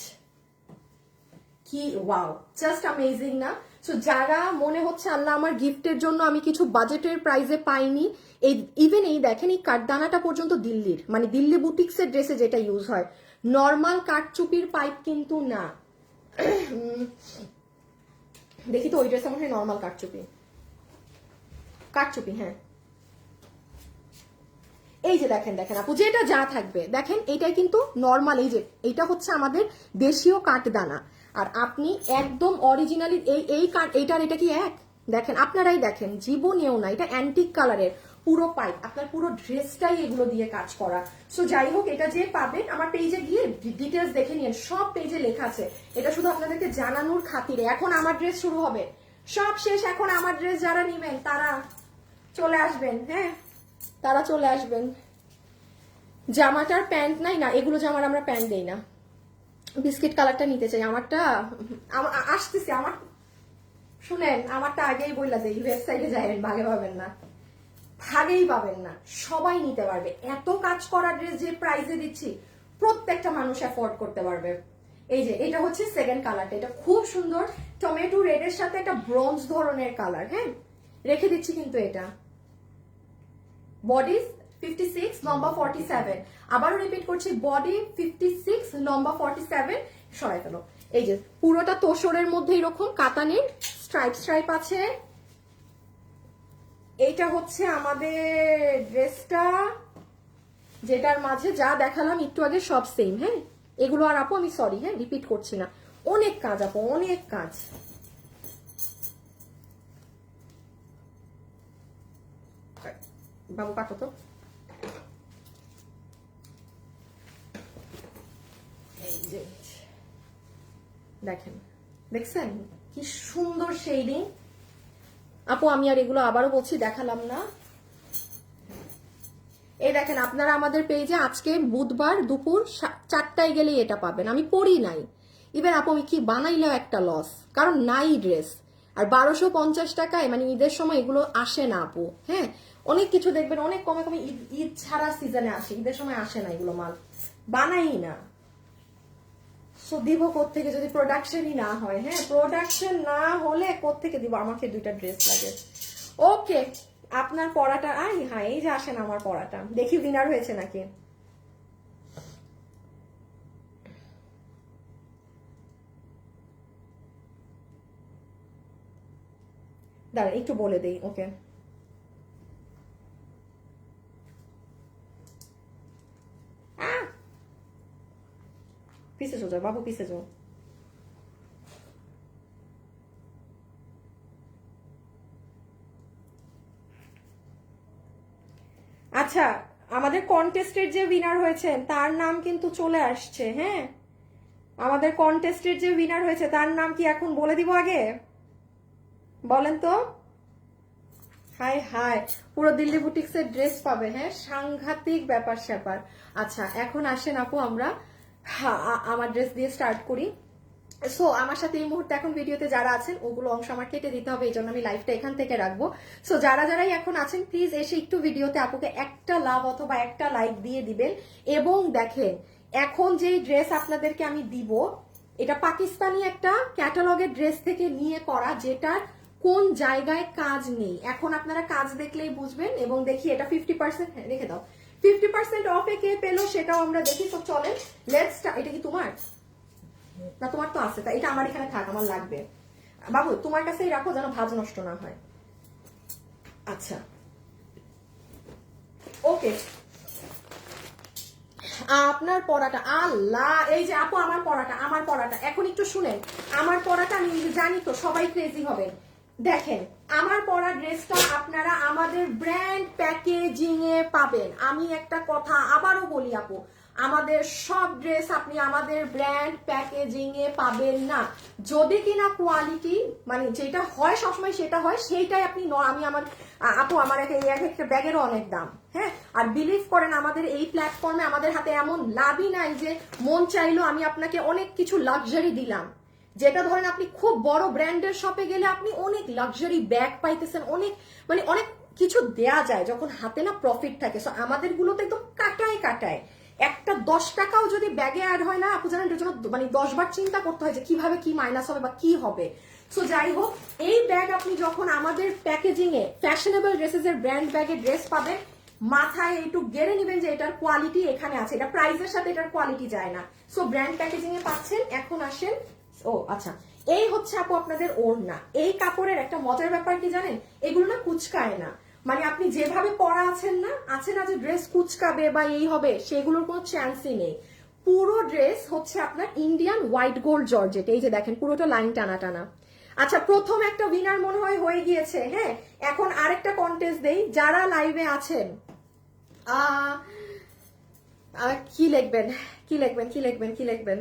কি, ওয়াও, জাস্ট অ্যামেজিং না? সো যারা মনে হচ্ছে আল্লাহ আমার গিফটের জন্য আমি কিছু বাজেটের প্রাইসে পাইনি, এই ইভেন এই দেখেন এই কাঠদানাটা পর্যন্ত দিল্লির, মানে দিল্লি বুটিক্সের ড্রেসে যেটা ইউজ হয়, নর্মাল কাঠচুপির পাইপ কিন্তু না। দেখি তো ওই ড্রেস আমার নর্মাল কাঠচুপি, কাঠচুপি, হ্যাঁ এই যে দেখেন দেখেন আপু, যেটা যা থাকবে দেখেন, এটাই কিন্তু নর্মাল, এই যে এইটা হচ্ছে আমাদের দেশীয় কাঠদানা, আর আপনি একদম অরিজিনালি এই কাঠ, এইটার এটা কি এক, দেখেন আপনারাই দেখেন, জীবনেও না, এটা অ্যান্টিক কালারের পুরো পাইপ, আপনার পুরো ড্রেসটাই এগুলো দিয়ে কাজ করা। সো যাই হোক, এটা যে পাবেন আমার পেজে গিয়ে ডিটেলস দেখে নিন, সব পেজে লেখা আছে, এটা শুধু আপনাদেরকে জানানোর খাতিরে। এখন আমার ড্রেস শুরু হবে, সব শেষ, এখন আমার ড্রেস যারা নিবেন তারা চলে আসবেন, হ্যাঁ তারা চলে আসবেন। জামাটার প্যান্ট নাই না, এগুলো জামার আমরা প্যান্ট দেই না। বিস্কিট কালারটা নিতে চাই, আমারটা আসতেছে, আমার শুনেন, আমারটা আগেই বললা যে ওয়েবসাইটে যাবেন, ভাগে পাবেন না, ভাগেই পাবেন না, সবাই নিতে পারবে। এত কাজ করা ড্রেস যে প্রাইসে দিচ্ছি, প্রত্যেকটা মানুষ অ্যাফোর্ড করতে পারবে। এই যে এটা হচ্ছে সেকেন্ড কালারটা, এটা খুব সুন্দর, টমেটো রেডের সাথে একটা ব্রোঞ্জ ধরনের কালার, হ্যাঁ রেখে দিচ্ছি কিন্তু এটা। বডি 56, লম্বা 47। আবারও রিপিট করছি, বডি 56, লম্বা 47। সরাই ফেলো। এই যে পুরোটা তোষরের মধ্যে এরকম কাতানের স্ট্রাইপ আছে। এইটা হচ্ছে আমাদের ড্রেসটা, যেটার মাঝে যা দেখালাম একটু আগে সব সেম। হ্যাঁ, এগুলো আর আপু আমি সরি, হ্যাঁ রিপিট করছি না, অনেক কাজ আপু, অনেক কাজ। বাবু কাটো তো। এই যে দেখেন, দেখছেন কি সুন্দর শেডিং আপু। আমি আর এগুলো আবারও বলছি, দেখালাম না। এই দেখেন, আপনারা আমাদের পেজে আজকে বুধবার দুপুর 4টায় গেলেই এটা পাবেন। আমি পড়ি নাই ইভেন আপু, আমি কি বানাইলেও একটা লস, কারণ নাই ড্রেস। আর 1250 টাকায় মানে ঈদের সময় এগুলো আসে না আপু। হ্যাঁ, অনেক কিছু দেখবেন অনেক কমে কমে ঈদ ছাড়া সিজনে আসে, ঈদের সময় আসে না এগুলো, মাল বানাই না। সো দিব কোত্থেকে যদি প্রোডাকশনই না হয়? হ্যাঁ, প্রোডাকশন না হলে কোত্থেকে দিব? আমাকে 2টা ড্রেস লাগে। ওকে, আপনার পড়াটা হ্যাঁ এই যে আসেন আমার পড়াটা, দেখি উইনার হয়েছে নাকি। দাঁড়া একটু বলে দেই। ওকে, পিছে যাও বাবু, পিছে যাও। আচ্ছা, আমাদের কন্টেস্টের যে উইনার হয়েছে তার নাম কিন্তু চলে আসছে। হ্যাঁ, আমাদের কন্টেস্টের যে উইনার হয়েছে তার নাম কি এখন বলে দিব আগে? বলেন তো। হাই হাই, পুরো দিল্লি বুটিক্সের ড্রেস পাবে। হ্যাঁ, সাংঘাতিক ব্যাপার স্যাপার। আচ্ছা, এখন আসেন আপু আমরা আমার ড্রেস দিয়ে স্টার্ট করি। সো আমার সাথে এই মুহূর্তে এখন ভিডিওতে যারা আছেন ওগুলো অংশ আমার কেটে দিতে হবে, এই জন্য আমি লাইভটা এখান থেকে রাখবো। সো যারাই এখন আছেন প্লিজ এসে একটু ভিডিওতে আপুকে একটা লাভ অথবা একটা লাইক দিয়ে দিবেন। এবং দেখেন, এখন যেই ড্রেস আপনাদেরকে আমি দিব, এটা পাকিস্তানি একটা ক্যাটালগের ড্রেস থেকে নিয়ে করা, যেটার কোন জায়গায় কাজ নেই। এখন আপনারা কাজ দেখলেই বুঝবেন। এবং দেখি এটা 50% রেখে দাও, 50% অফে কে পেলো সেটাও আমরা দেখি। তো চলেন লেটস স্টার্ট। এটা কি তোমার না? তোমার তো আছে, তাই এটা আমার এখানে থাক, আমার লাগবে। বাবু তোমার কাছেই রাখো যেন ভাঁজ নষ্ট না হয়। আচ্ছা, ওকে। আপনার পড়াটা, আল্লাহ, এই যে আপু আমার পড়াটা এখন একটু শুনেন। আমার পড়াটা আমি জানি তো সবাই ক্রেজি হবেন। দেখেন, আমার পরা ড্রেসটা আপনারা আমাদের ব্র্যান্ড প্যাকেজিং এ পাবেন। আমি একটা কথা আবারও বলি আপু, আমাদের সব ড্রেস আপনি আমাদের ব্র্যান্ড প্যাকেজিং এ পাবেন না। যদি কিনা কোয়ালিটি মানে যেটা হয় সবসময় সেটা হয়, সেইটাই আপনি আমি আমার আপু আমার একটা ব্যাগেরও অনেক দাম। হ্যাঁ, আর বিলিভ করেন আমাদের এই প্ল্যাটফর্মে আমাদের হাতে এমন লাভই নাই যে মন চাইলো আমি আপনাকে অনেক কিছু লাক্সারি দিলাম। যেটা ধরেন আপনি খুব বড় ব্র্যান্ডের শপে গেলে আপনি অনেক লাক্সারি ব্যাগ পাইতেছেন, অনেক মানে অনেক কিছু দেয়া যায় যখন হাতে না প্রফিট থাকে। সো আমাদের গুলোতে একদম কাটায় একটা 10 টাকাও যদি ব্যাগে অ্যাড হয় না আপু জানেন, এটার জন্য মানে 10 বার চিন্তা করতে হয় যে কিভাবে কি মাইনাস হবে বা কি হবে। সো যাই হোক, এই ব্যাগ আপনি যখন আমাদের প্যাকেজিং এ ফ্যাশনেবল ড্রেসেস এর ব্র্যান্ড ব্যাগে ড্রেস পাবেন, মাথায় একটু গেড়ে নেবেন যে এটার কোয়ালিটি এখানে আছে, এটা প্রাইসের সাথে এটার কোয়ালিটি যায় না। সো ব্র্যান্ড প্যাকেজিং এ পাচ্ছেন। এখন আসেন, ও আচ্ছা, এই হচ্ছে আপু আপনাদের ওড়না। এই কাপড়ের একটা মজার ব্যাপার কি জানেন, এগুলো না কুচকায় না। মানে আপনি যেভাবে পরা আছেন না, আছে না যে ড্রেস কুচকাবে বা এই হবে, সেগুলোর কোনো চান্সই নেই। পুরো ড্রেস হচ্ছে আপনার ইন্ডিয়ান হোয়াইট গোল্ড জর্জেট। এই যে দেখেন পুরোটা লাইন টানা টানা। আচ্ছা, প্রথম একটা উইনার মনে হয় হয়ে গিয়েছে। হ্যাঁ, এখন আরেকটা কন্টেস্ট দেই। যারা লাইভে আছেন কি লিখবেন কি লিখবেন কি লিখবেন কি লিখবেন?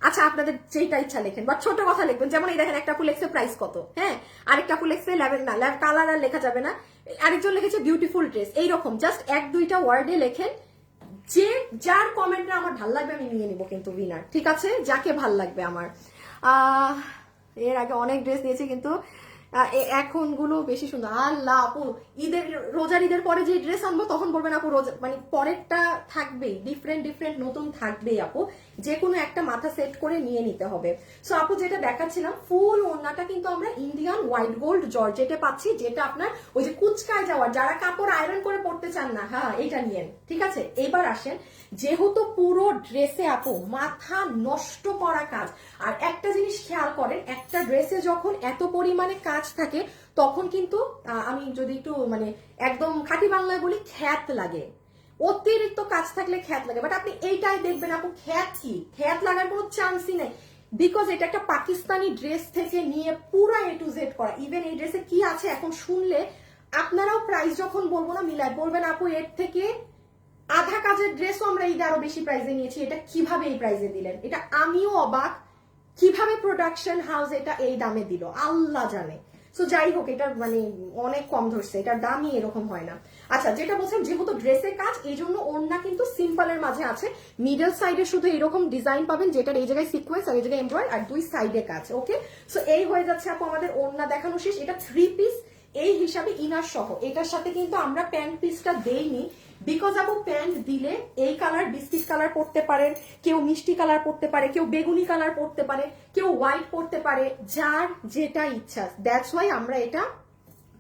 আচ্ছা, আপনাদের যেটা ইচ্ছা লেখেন, বা ছোট কথা লিখবেন। যেমন এই দেখেন, একটা ফুল লেখছে প্রাইস কত, হ্যাঁ, আরেকটা ফুল লেখছে কালার আর লেখা যাবে না, আরেকজন লিখেছে বিউটিফুল ড্রেস। এইরকম জাস্ট 1-2টা ওয়ার্ডে লেখেন। যে যার কমেন্টটা আমার ভাল লাগবে আমি নিয়ে নিব কিন্তু উইনার, ঠিক আছে? যাকে ভাল লাগবে আমার। এর আগে অনেক ড্রেস নিয়েছি কিন্তু এখন গুলো বেশি সুন্দর। আল্লাহ আপু, ঈদের রোজার ঈদের পরে যে ড্রেস আনবো তখন বলবেন আপু রোজা মানে পরেরটা থাকবেই, ডিফারেন্ট ডিফারেন্ট নতুন থাকবেই আপু, যে কোনো একটা মাথা সেট করে নিয়ে নিতে হবে। সো আপু যেটা দেখাচ্ছিলাম ফুল ওড়নাটা কিন্তু আমরা ইন্ডিয়ান হোয়াইট গোল্ড জর্জেটে পাচ্ছি, যেটা আপনার ওই যে কুচকায় যাওয়ার যারা কাপড় আয়রন করে পড়তে চান না, হ্যাঁ এইটা নিয়েন, ঠিক আছে। এবার আসেন, যেহেতু পুরো ড্রেসে আপু মাথা নষ্ট করা কাজ, আর একটা জিনিস খেয়াল করেন, একটা ড্রেসে যখন এত পরিমাণে কাজ থাকে তখন কিন্তু আমি যদি একটু মানে একদম খাঁটি বাংলায় বলি খ্যাত লাগে, অতিরিক্ত কাজ থাকলে খ্যাত লাগে। বাট আপনি এইটাই দেখবেন আপু খ্যাত কি, খ্যাত লাগার কোনো চান্সই নেই, বিকজ এটা একটা পাকিস্তানি ড্রেস থেকে নিয়ে পুরা এ টু জেড করা। ইভেন এই ড্রেসে কি আছে এখন শুনলে আপনারাও প্রাইস যখন বলবো না মিলাই বলবেন আপু এর থেকে আধা কাজের ড্রেসও আমরা ঈদে আরো বেশি প্রাইসে নিয়েছি, এটা কিভাবে এই প্রাইসে দিলেন, এটা আমিও অবাক, কিভাবে প্রোডাকশন হাউস এটা এই দামে দিল আল্লাহ জানে। সো যাই হোক, এটা মানে অনেক কম ধরছে, এটার দামই এরকম হয় না। আচ্ছা যেটা বলছিলাম, যেহেতু ড্রেসের কাজ এই জন্য ওড়না কিন্তু সিম্পলের মাঝে আছে, মিডল সাইডে শুধু এরকম ডিজাইন পাবেন, যেটার এই জায়গায় সিকোয়েন্স আর এই জায়গায় এমব্রয়েড আর দুই সাইডে কাজ। ওকে, সো এই হয়ে যাচ্ছে আপু আমাদের ওড়না দেখানো শেষ। এটা 3 পিস এই হিসাবে ইনার সহ, এটার সাথে কিন্তু আমরা প্যান্ট পিসটা দেইনি, বিকজ আপু প্যান্ট দিলে এই কালার বিস্কিট কালার পরতে পারেন, কেউ মিষ্টি কালার পরতে পারে, কেউ বেগুনি কালার পরতে পারে, কেউ হোয়াইট পরতে পারে, যার যেটা ইচ্ছা। দ্যাটস ওয়াই আমরা এটা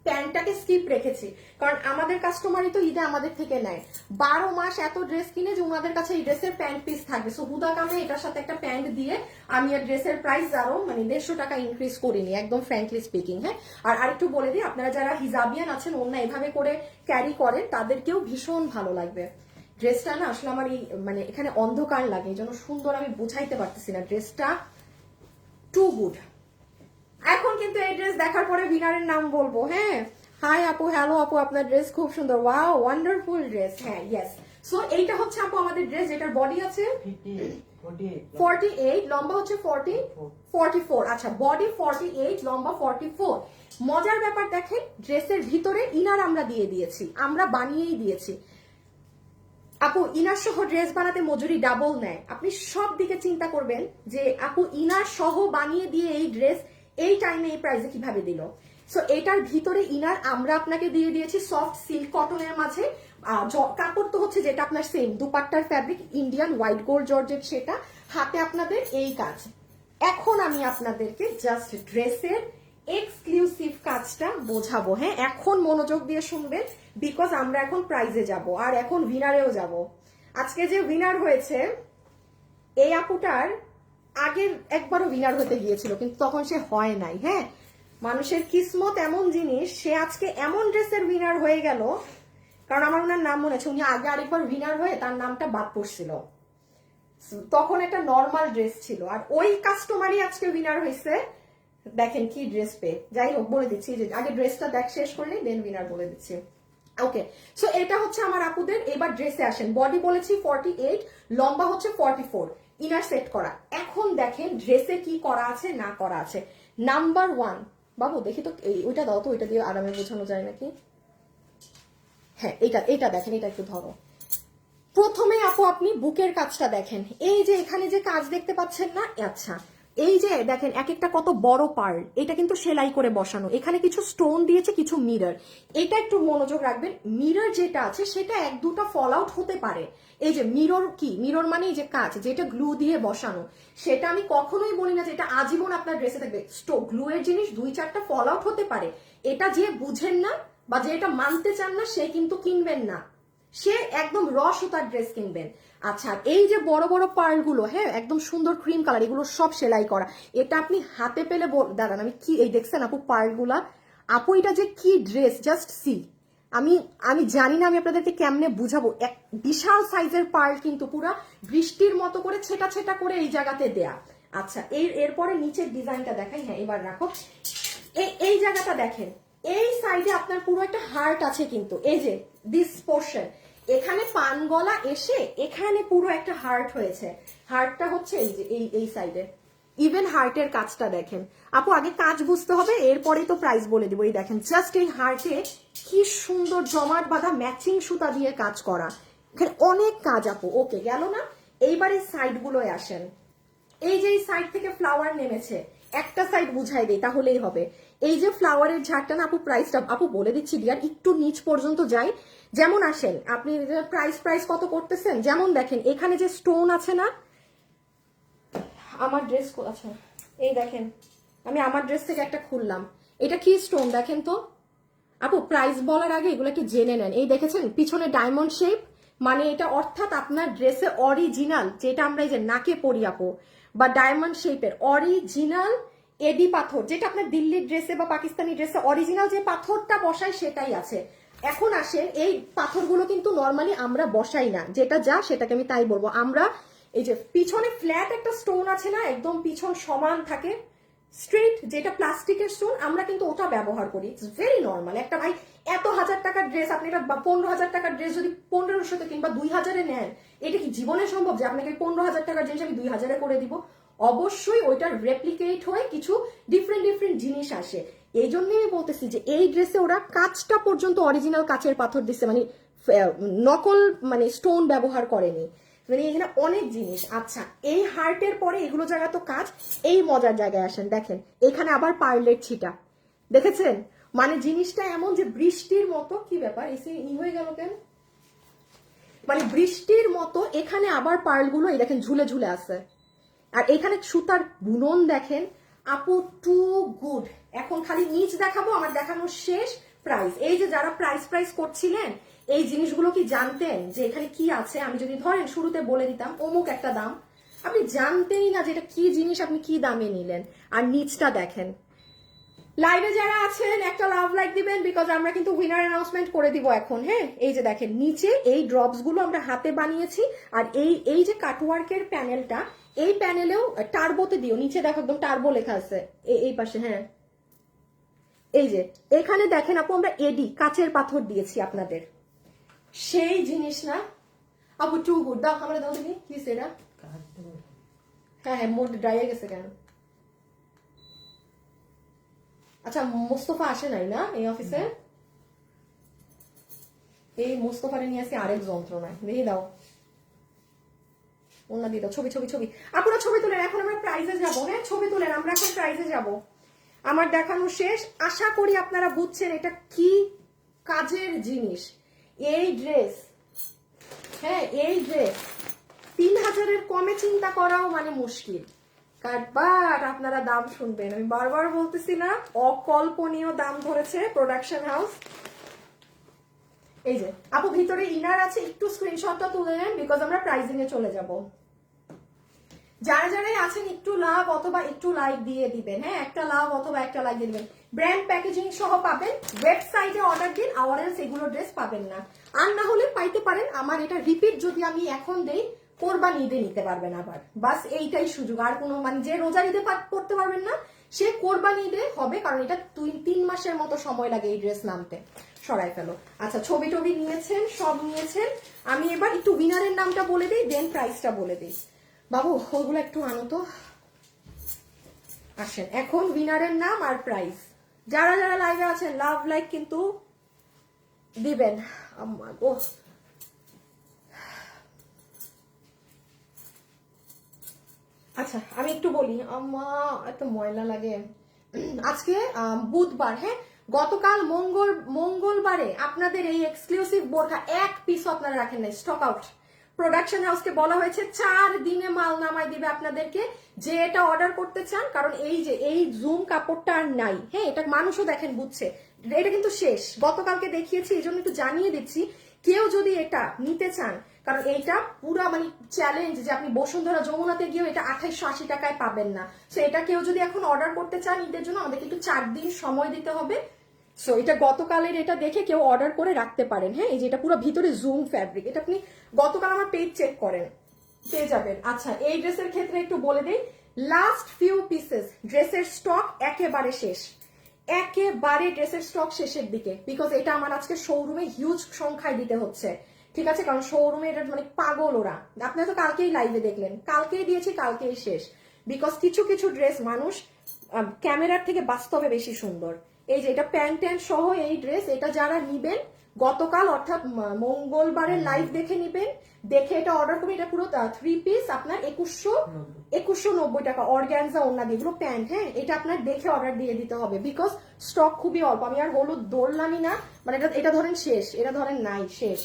প্যান্টটাকে স্কিপ রেখেছি, কারণ আমাদের কাস্টমারই তো ঈদে আমাদের থেকে নেয় 12 মাস এত ড্রেস কিনে যে ওনাদের কাছে এই ড্রেসের প্যান্ট পিস থাকবে। সো হুদা কামে এটার সাথে একটা প্যান্ট দিয়ে আমি আর ড্রেসের প্রাইস আরো মানে 150 টাকা ইনক্রিজ করিনি, একদম ফ্র্যাঙ্কলি স্পিকিং। হ্যাঁ, আর আরেকটু বলে দিই, আপনারা যারা হিজাবিয়ান আছেন ওনা এভাবে করে ক্যারি করেন তাদেরকেও ভীষণ ভালো লাগবে। ড্রেসটা না আসলে আমার এই মানে এখানে অন্ধকার লাগে, এই জন্য সুন্দর আমি বুঝাইতে পারতেছি না, ড্রেসটা টু গুড। এখন কিন্তু এই ড্রেস দেখার পরে উইনারের নাম বলবো। হ্যাঁ, হাই আপু, হ্যালো আপু, আপনার ড্রেস খুব সুন্দর, ওয়াও ওয়ান্ডারফুল ড্রেস। হ্যাঁ ইয়েস, সো এইটা হচ্ছে আপু আমাদের ড্রেস, যেটার বডি আছে 48, লম্বা হচ্ছে 44। আচ্ছা, বডি 48, লম্বা 44। মজার ব্যাপার দেখেন, ড্রেসের ভিতরে ইনার আমরা দিয়ে দিয়েছি, আমরা বানিয়েই দিয়েছি আপু। ইনার সহ ড্রেস বানাতে মজুরি ডাবল নেয়, আপনি সব দিকে চিন্তা করবেন যে আপু ইনার সহ বানিয়ে দিয়ে এই ড্রেস এই টাইমে এই প্রাইসে কিভাবে দিল। সো এটার ভিতরে ইনার আমরা আপনাকে দিয়ে দিয়েছি সফট সিল্ক কটনের মাঝে, কাপড় তো হচ্ছে যেটা আপনার সেম, দুপাট্টার fabric Indian white gold georgette, সেটা হাতে আপনাদের এই কাজ। এখন আমি আপনাদেরকে জাস্ট ড্রেসের এক্সক্লুসিভ কাজটা বোঝাবো। হ্যাঁ, এখন মনোযোগ দিয়ে শুনবেন, বিকজ আমরা এখন প্রাইজে যাব আর এখন উইনারেও যাব। আজকে যে উইনার হয়েছে এই আপুটার আগের একবারও উইনার হতে গিয়েছিল, কিন্তু তখন সে হয় নাই। হ্যাঁ, মানুষের কিসমত এমন জিনিস, সে আজকে এমন ড্রেসের উইনার হয়ে গেল, কারণ আমার ওনার নাম মনে আছে, উনি আগে আরেকবার উইনার হয়ে তার নামটা বাদ পড়ছিল, তখন একটা নর্মাল ড্রেস ছিল, আর ওই কাস্টমারই আজকে উইনার হয়েছে। দেখেন কি ড্রেস পেয়ে, যাই হোক বলে দিচ্ছি, যে আগে ড্রেসটা দেখ শেষ করলে দেন উইনার বলে দিচ্ছি। ওকে, সো এটা হচ্ছে আমার আপুদের। এবার ড্রেসে আসেন, বডি বলেছি 48, লম্বা হচ্ছে 44, ইনার সেট করা। এখন দেখেন ড্রেসে কি করা আছে না করা আছে। নাম্বার 1, বাবু দেখি তো ওইটা দাও তো, ওইটা দিয়ে আরামে বোঝানো যায় নাকি। হ্যাঁ, এটা দেখেন, এটা একটু ধরো। প্রথমে আপু আপনি বুকের কাজটা দেখেন, এই যে এখানে যে কাজ দেখতে পাচ্ছেন না, আচ্ছা এই যে দেখেন এক একটা কত বড় পার্ল, এটা কিন্তু সেলাই করে বসানো, এখানে কিছু স্টোন দিয়েছে, কিছু মিরর। এটা একটু মনোযোগ রাখবেন, মিরর যেটা আছে সেটা 1-2টা ফল আউট হতে পারে। এই যে মিরর কি, মিরর মানে এই যে কাজ যেটা গ্লু দিয়ে বসানো, সেটা আমি কখনোই বলি না যে এটা আজীবন আপনার ড্রেসে থাকবে। গ্লু এর জিনিস 2-4টা ফল আউট হতে পারে, এটা যে বুঝেন না বা যে এটা মানতে চান না সে কিন্তু কিনবেন না, সে একদম র সুতার ড্রেস কিনবেন। আচ্ছা, এই যে বড় বড় পার্ল গুলো, হ্যাঁ একদম সুন্দর ক্রিম কালার, এগুলো সব সেলাই করা। এটা আপনি হাতে পেলে দাঁড়ান, আমি কি এই দেখছেন আপু পার্ল গুলা, আপু এটা যে কি ড্রেস জাস্ট সি। আমি জানি না আমি আপনাদেরকে কেমনে বুঝাবো, এক বিশাল সাইজের পার্ল, কিন্তু পুরা বৃষ্টির মতো করে ছেটা ছেটা করে এই জায়গাতে দেয়া। আচ্ছা, এরপরে নিচের ডিজাইনটা দেখাই। হ্যাঁ, এবার রাখো, এই জায়গাটা দেখেন, এই সাইডে আপনার পুরো একটা হার্ট আছে, কিন্তু এই যে দিস পোর্শন, এখানে পান গলা এসে এখানে পুরো একটা হার্ট হয়েছে, হার্টটা হচ্ছে এই যে এই সাইডে। ইভেন হার্টের কাজটা দেখেন আপু, আগে কাজ বুঝতে হবে, এরপরেই তো প্রাইস বলে দিব। এই দেখেন জাস্ট এই হার্টে কি সুন্দর জমাট বাঁধা ম্যাচিং সুতা দিয়ে কাজ করা, এখানে অনেক কাজ আপু। ওকে, গেল না? এইবার এই সাইড গুলোয় আসেন, এই যে এই সাইড থেকে ফ্লাওয়ার নেমেছে, একটা সাইড বুঝাই দেই তাহলেই হবে। এই যে ফ্লাওয়ারের ঝাড়টা না আপু, প্রাইসটা আপু বলে দিচ্ছি ডিয়ার, একটু নিচ পর্যন্ত যাই। যেমন আসেন আপনি প্রাইস কত করতেছেন, যেমন দেখেন এখানে যে স্টোন আছে না, আমার ড্রেস আচ্ছা এই দেখেন, আমি আমার ড্রেস থেকে একটা খুললাম, এটা কি স্টোন দেখেন তো আপু। প্রাইস বলার আগে এগুলো একটু জেনে নেন। এই দেখেছেন পিছনে ডায়মন্ড শেপ, মানে এটা অর্থাৎ আপনার ড্রেসে অরিজিনাল, যেটা আমরা এই যে নাকে পরি আপু, বা ডায়মন্ড শেপের অরিজিনাল এডি পাথর, যেটা আপনার দিল্লির ড্রেসে বা পাকিস্তানি ড্রেসে অরিজিনাল যে পাথরটা বসায় সেটাই আছে। এখন আসেন, এই পাথরগুলো কিন্তু নর্মালি আমরা বসাই না, যেটা যা সেটাকে আমি তাই বলবো। আমরা এই যে পিছনে ফ্ল্যাট একটা স্টোন আছে না, একদম পিছন সমান থাকে স্ট্রেট, যেটা প্লাস্টিকের স্টোন, আমরা কিন্তু ওটা ব্যবহার করি। It's very normal. একটা ভাই এত হাজার টাকার ড্রেস, আপনি এটা 15,000 টাকার ড্রেস যদি 1500 কিংবা 2000-এ নেন, এটা কি জীবনে সম্ভব যে আপনাকে 15,000 টাকার জিনিস আমি 2000-এ করে দিব? অবশ্যই ওইটার রেপ্লিকেট হয়ে কিছু ডিফারেন্ট জিনিস আসে। এই জন্যই আমি বলতেছি যে এই ড্রেসে ওরা কাচটা পর্যন্ত অরিজিনাল কাচের পাথর দিচ্ছে, মানে নকল মানে স্টোন ব্যবহার করেনি, মানে এখানে অনেক জিনিস। আচ্ছা, এই হার্টের পরে এগুলো জায়গা তো কাজ। এই মজার জায়গায় আসেন, দেখেন এখানে আবার পার্লের ছিটা, দেখেছেন? মানে জিনিসটা এমন যে বৃষ্টির মতো, কি ব্যাপার এসে হয়ে গেল কেন, মানে বৃষ্টির মতো এখানে আবার পার্লগুলো এই দেখেন ঝুলে ঝুলে আছে। আর এখানে সুতার বুনন দেখেন আপু, টু গুড। এখন খালি নিচ দেখাবো, আমার দেখানোর শেষ। প্রাইস, এই যে যারা প্রাইস করছিলেন, এই জিনিসগুলো কি জানতেন যে এখানে কি আছে? আমি যদি ধরেন শুরুতে বলে দিতাম অমুক একটা দাম, আপনি জানতেনই না যে এটা কি জিনিস, আপনি কি দামে নিলেন। আর নিচটা দেখেন। লাইভে যারা আছেন একটা লাভ লাইক দিবেন, বিকজ আমরা কিন্তু উইনার অ্যানাউন্সমেন্ট করে দিব এখন। হ্যাঁ, এই যে দেখেন নিচে এই ড্রপস গুলো আমরা হাতে বানিয়েছি। আর এই যে কাটওয়ার্কের প্যানেলটা, এই প্যানেলেও টার্বোতে দিও, নিচে দেখো একদম টার্বো লেখা আছে এই পাশে। হ্যাঁ, এই যে এখানে দেখেন আপু, আমরা এডি কাচের পাথর দিয়েছি আপনাদের, সেই জিনিস না আপু? Too good. দাও আমরা, দাও দেখি কি সেটা। হ্যাঁ হ্যাঁ, মুড ড্রাই হয়ে গেছে কেন? আচ্ছা, মোস্তফা আসে নাই না এই অফিসে? এই মোস্তফারে নিয়ে আসি আরেক যন্ত্রণায়। দেখি দাও, ওনা দিয়ে দাও। ছবি আপনারা ছবি তুলেন, এখন আমরা প্রাইজে যাবো। হ্যাঁ, ছবি তুলেন, আমরা এখন প্রাইজে যাব। আমার দেখানো শেষ, আশা করি আপনারা বুঝছেন এটা কি কাজের জিনিস। এই ড্রেস, হ্যাঁ এই ড্রেস 3000-এর কমে চিন্তা করাও মানে মুশকিল। বাট আপনারা দাম শুনবেন, আমি বারবার বলতেছি না, অকল্পনীয় দাম ধরেছে প্রোডাকশন হাউস। এই যে আপু ভিতরে ইনার আছে, একটু স্ক্রিনশটটা তুলে নেন, বিকজ আমরা প্রাইজিং এ চলে যাব। যারা যারাই আছেন একটু লাভ অথবা একটু লাইক দিয়ে দিবেন। হ্যাঁ, একটা লাভ অথবা একটা লাইক দিয়ে দিবেন। ব্র্যান্ড প্যাকেজিং সহ পাবেন, ওয়েবসাইটে অর্ডার দিন, আওয়ারেন্স এগুলো ড্রেস পাবেন না। আর না হলে পাইতে পারেন আমার এটা রিপিট যদি আমি এখন দেই, কোরবানি ঈদে নিতে পারবেন আবার। বাস এইটাই সুযোগ। আর কোনো মানে যে রোজার ঈদে করতে পারবেন না, সে কোরবানি ঈদে হবে, কারণ এটা 3 মাসের মতো সময় লাগে এই ড্রেস নামতে। সরাই ফেলো। আচ্ছা, ছবি টবি নিয়েছেন, সব নিয়েছেন। আমি এবার একটু উইনারের নামটা বলে দিই, দেন প্রাইসটা বলে দিই। বাবু ওগুলো একটু আনো তো। আসেন এখন উইনারের নাম আর প্রাইস। যারা যারা লাইভে আছেন লাভ লাইক কিন্তু দিবেন। আম্মা গো, আচ্ছা আমি একটু বলি। আম্মা এত ময়লা লাগে। আজকে বুধবার, হ্যাঁ, গতকাল মঙ্গলবারে আপনাদের এই এক্সক্লুসিভ বোরখা এক পিসও আপনারা রাখেন নাই, স্টক আউট। প্রোডাকশন হাউসকে বলা হয়েছে 4 দিনে মাল নামাই দিবে আপনাদেরকে, যে এটা অর্ডার করতে চান। কারণ এই যে এই জুম কাপড়টা আর নাই। হ্যাঁ, এটা মানুষও দেখেন বুঝছে, এটা কিন্তু শেষ। গতকালকে দেখিয়েছি, এই জন্য একটু জানিয়ে দিচ্ছি, কেউ যদি এটা নিতে চান, কারণ এইটা পুরা মানে চ্যালেঞ্জ যে আপনি বসুন্ধরা যমুনাতে গিয়েও এটা 2880 টাকায় পাবেন না। সো এটা কেউ যদি এখন অর্ডার করতে চান ঈদের জন্য, আমাদেরকে একটু 4 দিন সময় দিতে হবে। সো এটা গতকালের, এটা দেখে কেউ অর্ডার করে রাখতে পারেন। হ্যাঁ, এই যে এটা পুরো ভিতরে জুম ফ্যাব্রিক, এটা আপনি গতকাল আমার পেজ চেক করেন, পেয়ে যাবেন। আচ্ছা, এই ড্রেসের ক্ষেত্রে একটু বলে দিই, লাস্ট ফিউ পিসেস, ড্রেসের স্টক একেবারে শেষ, একেবারে ড্রেসের স্টক শেষের দিকে। বিকজ এটা আমার আজকে শোরুমে হিউজ সংখ্যায় দিতে হচ্ছে, ঠিক আছে? কারণ শোরুমে এটা মানে পাগল ওরা। আপনারা তো কালকেই লাইভে দেখলেন, কালকেই দিয়েছি, কালকেই শেষ। বিকজ কিছু কিছু ড্রেস মানুষ ক্যামেরার থেকে বাস্তবে বেশি সুন্দর। এই যে এটা প্যান্ট ট্যান্ট সহ এই ড্রেস, এটা যারা নিবেন গতকাল অর্থাৎ মঙ্গলবারের লাইভ দেখে নিবেন, দেখে এটা অর্ডার করবেন। এটা পুরো 3 পিস আপনার 2190 টাকা, অর্গানজা ওড়না দিয়ে, এগুলো প্যান্ট। হ্যাঁ, এটা আপনার দেখে অর্ডার দিয়ে দিতে হবে, বিকজ স্টক খুবই অল্প। আমি আর হলুদ দৌড়লামই না, মানে এটা ধরেন শেষ, এটা ধরেন নাই, শেষ।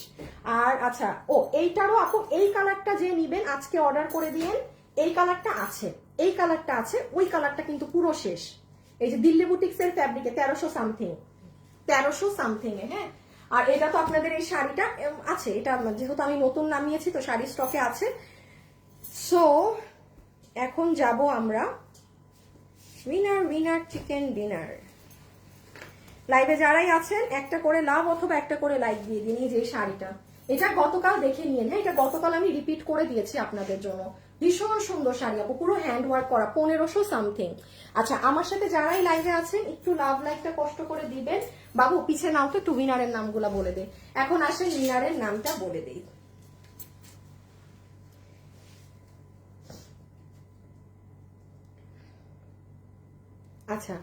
আর আচ্ছা, ও এইটারও আপু এই কালারটা যে নিবেন আজকে অর্ডার করে দিয়েন, এই কালারটা আছে, এই কালারটা আছে, ওই কালারটা কিন্তু পুরো শেষ। এই যে দিল্লি বুটিক্সের ফ্যাব্রিকে 1300 সামথিং, 1300 সামথিং এ। হ্যাঁ, আর এটা তো আপনাদের এই শাড়িটা আছে, এটা যেহেতু আমি নতুন নামিয়েছি তো শাড়ি স্টকে আছে। সো এখন যাব আমরা উইনার চিকেন ডিনার। লাইভে যারাই আছেন একটা করে লাভ অথবা একটা করে লাইক দিয়ে দিন। এই যে শাড়িটা, এটা গতকাল দেখে নিয়ে, হ্যাঁ, এটা গতকাল আমি রিপিট করে দিয়েছি আপনাদের জন্য। ভীষণ সুন্দর শাড়ি আপু, পুরো হ্যান্ড ওয়ার্ক করা, 1500 সামথিং। আচ্ছা, আমার সাথে যারাই লাইভে আছেন একটু লাভ লাইকটা কষ্ট করে দিবেন। বাবু পিছে নাও তো, একটু উইনারের নামগুলা বলে দে। এখন আসেন উইনারের নামটা বলে দেই। আচ্ছা,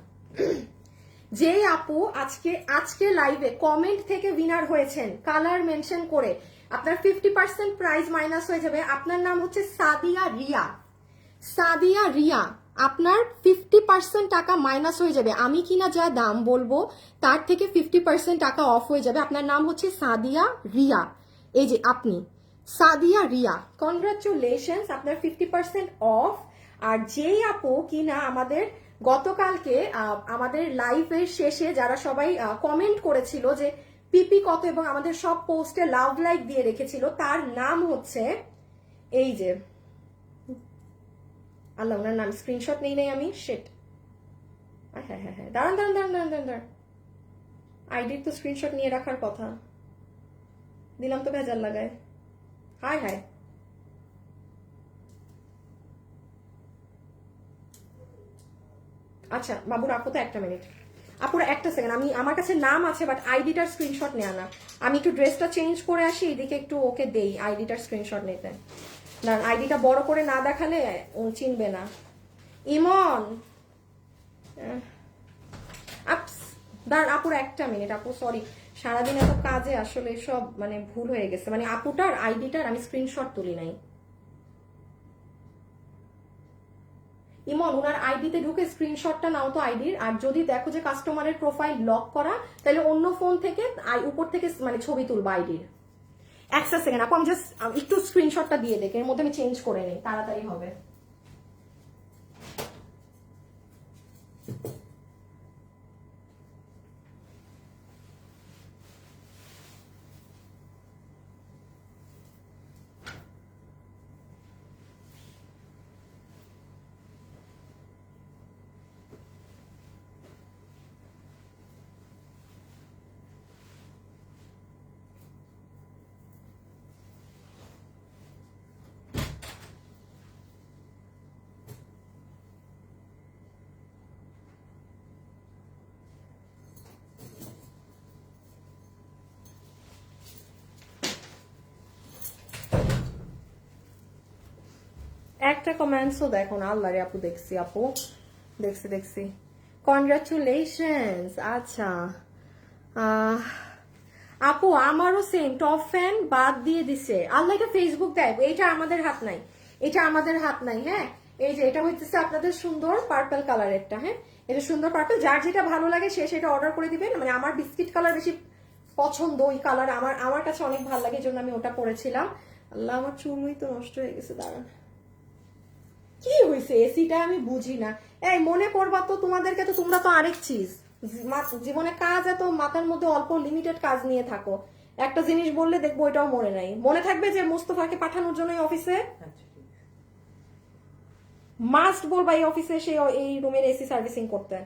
যে আপু আজকে লাইভে কমেন্ট থেকে উইনার হয়েছেন কালার মেনশন করে, আপনার 50% প্রাইস মাইনাস হয়ে যাবে। আপনার নাম হচ্ছে সাদিয়া রিয়া। সাদিয়া রিয়া, আপনার 50% টাকা মাইনাস হয়ে যাবে। আমি কিনা যা দাম বলবো তার থেকে 50% টাকা অফ হয়ে যাবে। আপনার নাম হচ্ছে সাদিয়া রিয়া। এই যে আপনি সাদিয়া রিয়া, কনগ্রাচুলেশনস, আপনার 50% অফ। আর যেই আপু কিনা আমাদের গতকালকে আমাদের লাইভের শেষে যারা সবাই কমেন্ট করেছিল যে পিপি কত এবং আমাদের সব পোস্টে লাভ লাইক দিয়ে রেখেছিল, তার নাম হচ্ছে এই যে, আল্লাহ, ওনার নাম স্ক্রিনশট নেই নাই আমি, শেট। হ্যাঁ হ্যাঁ হ্যাঁ, দাঁড়ান, আইডির তো স্ক্রিনশট নিয়ে রাখার কথা, দিলাম তো ভেজাল লাগায়। হাই হাই, আচ্ছা বাবু রাখো তো, একটা মিনিট আপুরা, একটা সেকেন্ড। আমি, আমার কাছে নাম আছে বাট আইডিটার স্ক্রিনশট নেওয়া না। আমি একটু ড্রেসটা চেঞ্জ করে আসি, এদিকে একটু ওকে দেই আইডিটার স্ক্রিনশট নিতে। না, আইডিটা বড় করে না দেখালে ও চিনবে না। ইমন, দাঁড়ান আপুর একটা মিনিট। আপু সরি, সারাদিন এত কাজে আসলে সব মানে ভুল হয়ে গেছে, মানে আপুটার আইডিটার আমি স্ক্রিনশট তুলি নাই। ইমন, ওনার আইডিতে ঢুকে স্ক্রিনশটটা নাও তো আইডির। আর যদি দেখো যে কাস্টমারের প্রোফাইল লক করা, তাহলে অন্য ফোন থেকে উপর থেকে মানে ছবি তুলবা আইডির। একটা সেকেন্ড আপু, আমি জাস্ট একটু স্ক্রিনশটটা দিয়ে দেখি, এর মধ্যে আমি চেঞ্জ করে নিই, তাড়াতাড়ি হবে। একটা কমেন্টসও দেখো না, আল্লাহ রে আপু, দেখছি আপু, দেখছি। কনগ্রাচুলেশনস। আচ্ছা আপু, আমারও সেম টপ ফ্যান বাদ দিয়ে দিছে। আল্লাহ, এটা ফেসবুক দেয়, এটা আমাদের হাত নাই, এটা আমাদের হাত নাই। হ্যাঁ, এই যে এটা হচ্ছে আপনাদের সুন্দর পার্পল কালারেরটা। হ্যাঁ, এটা সুন্দর পার্পল, যার যেটা ভালো লাগে সে সেটা অর্ডার করে দিবেন। মানে আমার বিস্কিট কালার বেশি পছন্দ, ওই কালার আমার কাছে অনেক ভালো লাগে, এই জন্য আমি ওটা পরেছিলাম। আল্লাহ, আমার চুলই তো নষ্ট হয়ে গেছে, দাঁড়ান। কি হয়েছে এসিটা আমি বুঝি না। এই মনে করবা তো, তোমাদেরকে তো, তোমরা তো আরেক চিজ, জীবনে কাজ এত মাথার মধ্যে অল্প লিমিটেড কাজ নিয়ে থাকো, একটা জিনিস বললে দেখবো এটাও মনে নাই। মনে থাকবে যে মোস্তফাকে পাঠানোর জন্য এই অফিসে মাস্ট বলবা এই অফিসে এসে এই রুমের এসি সার্ভিসিং করতে।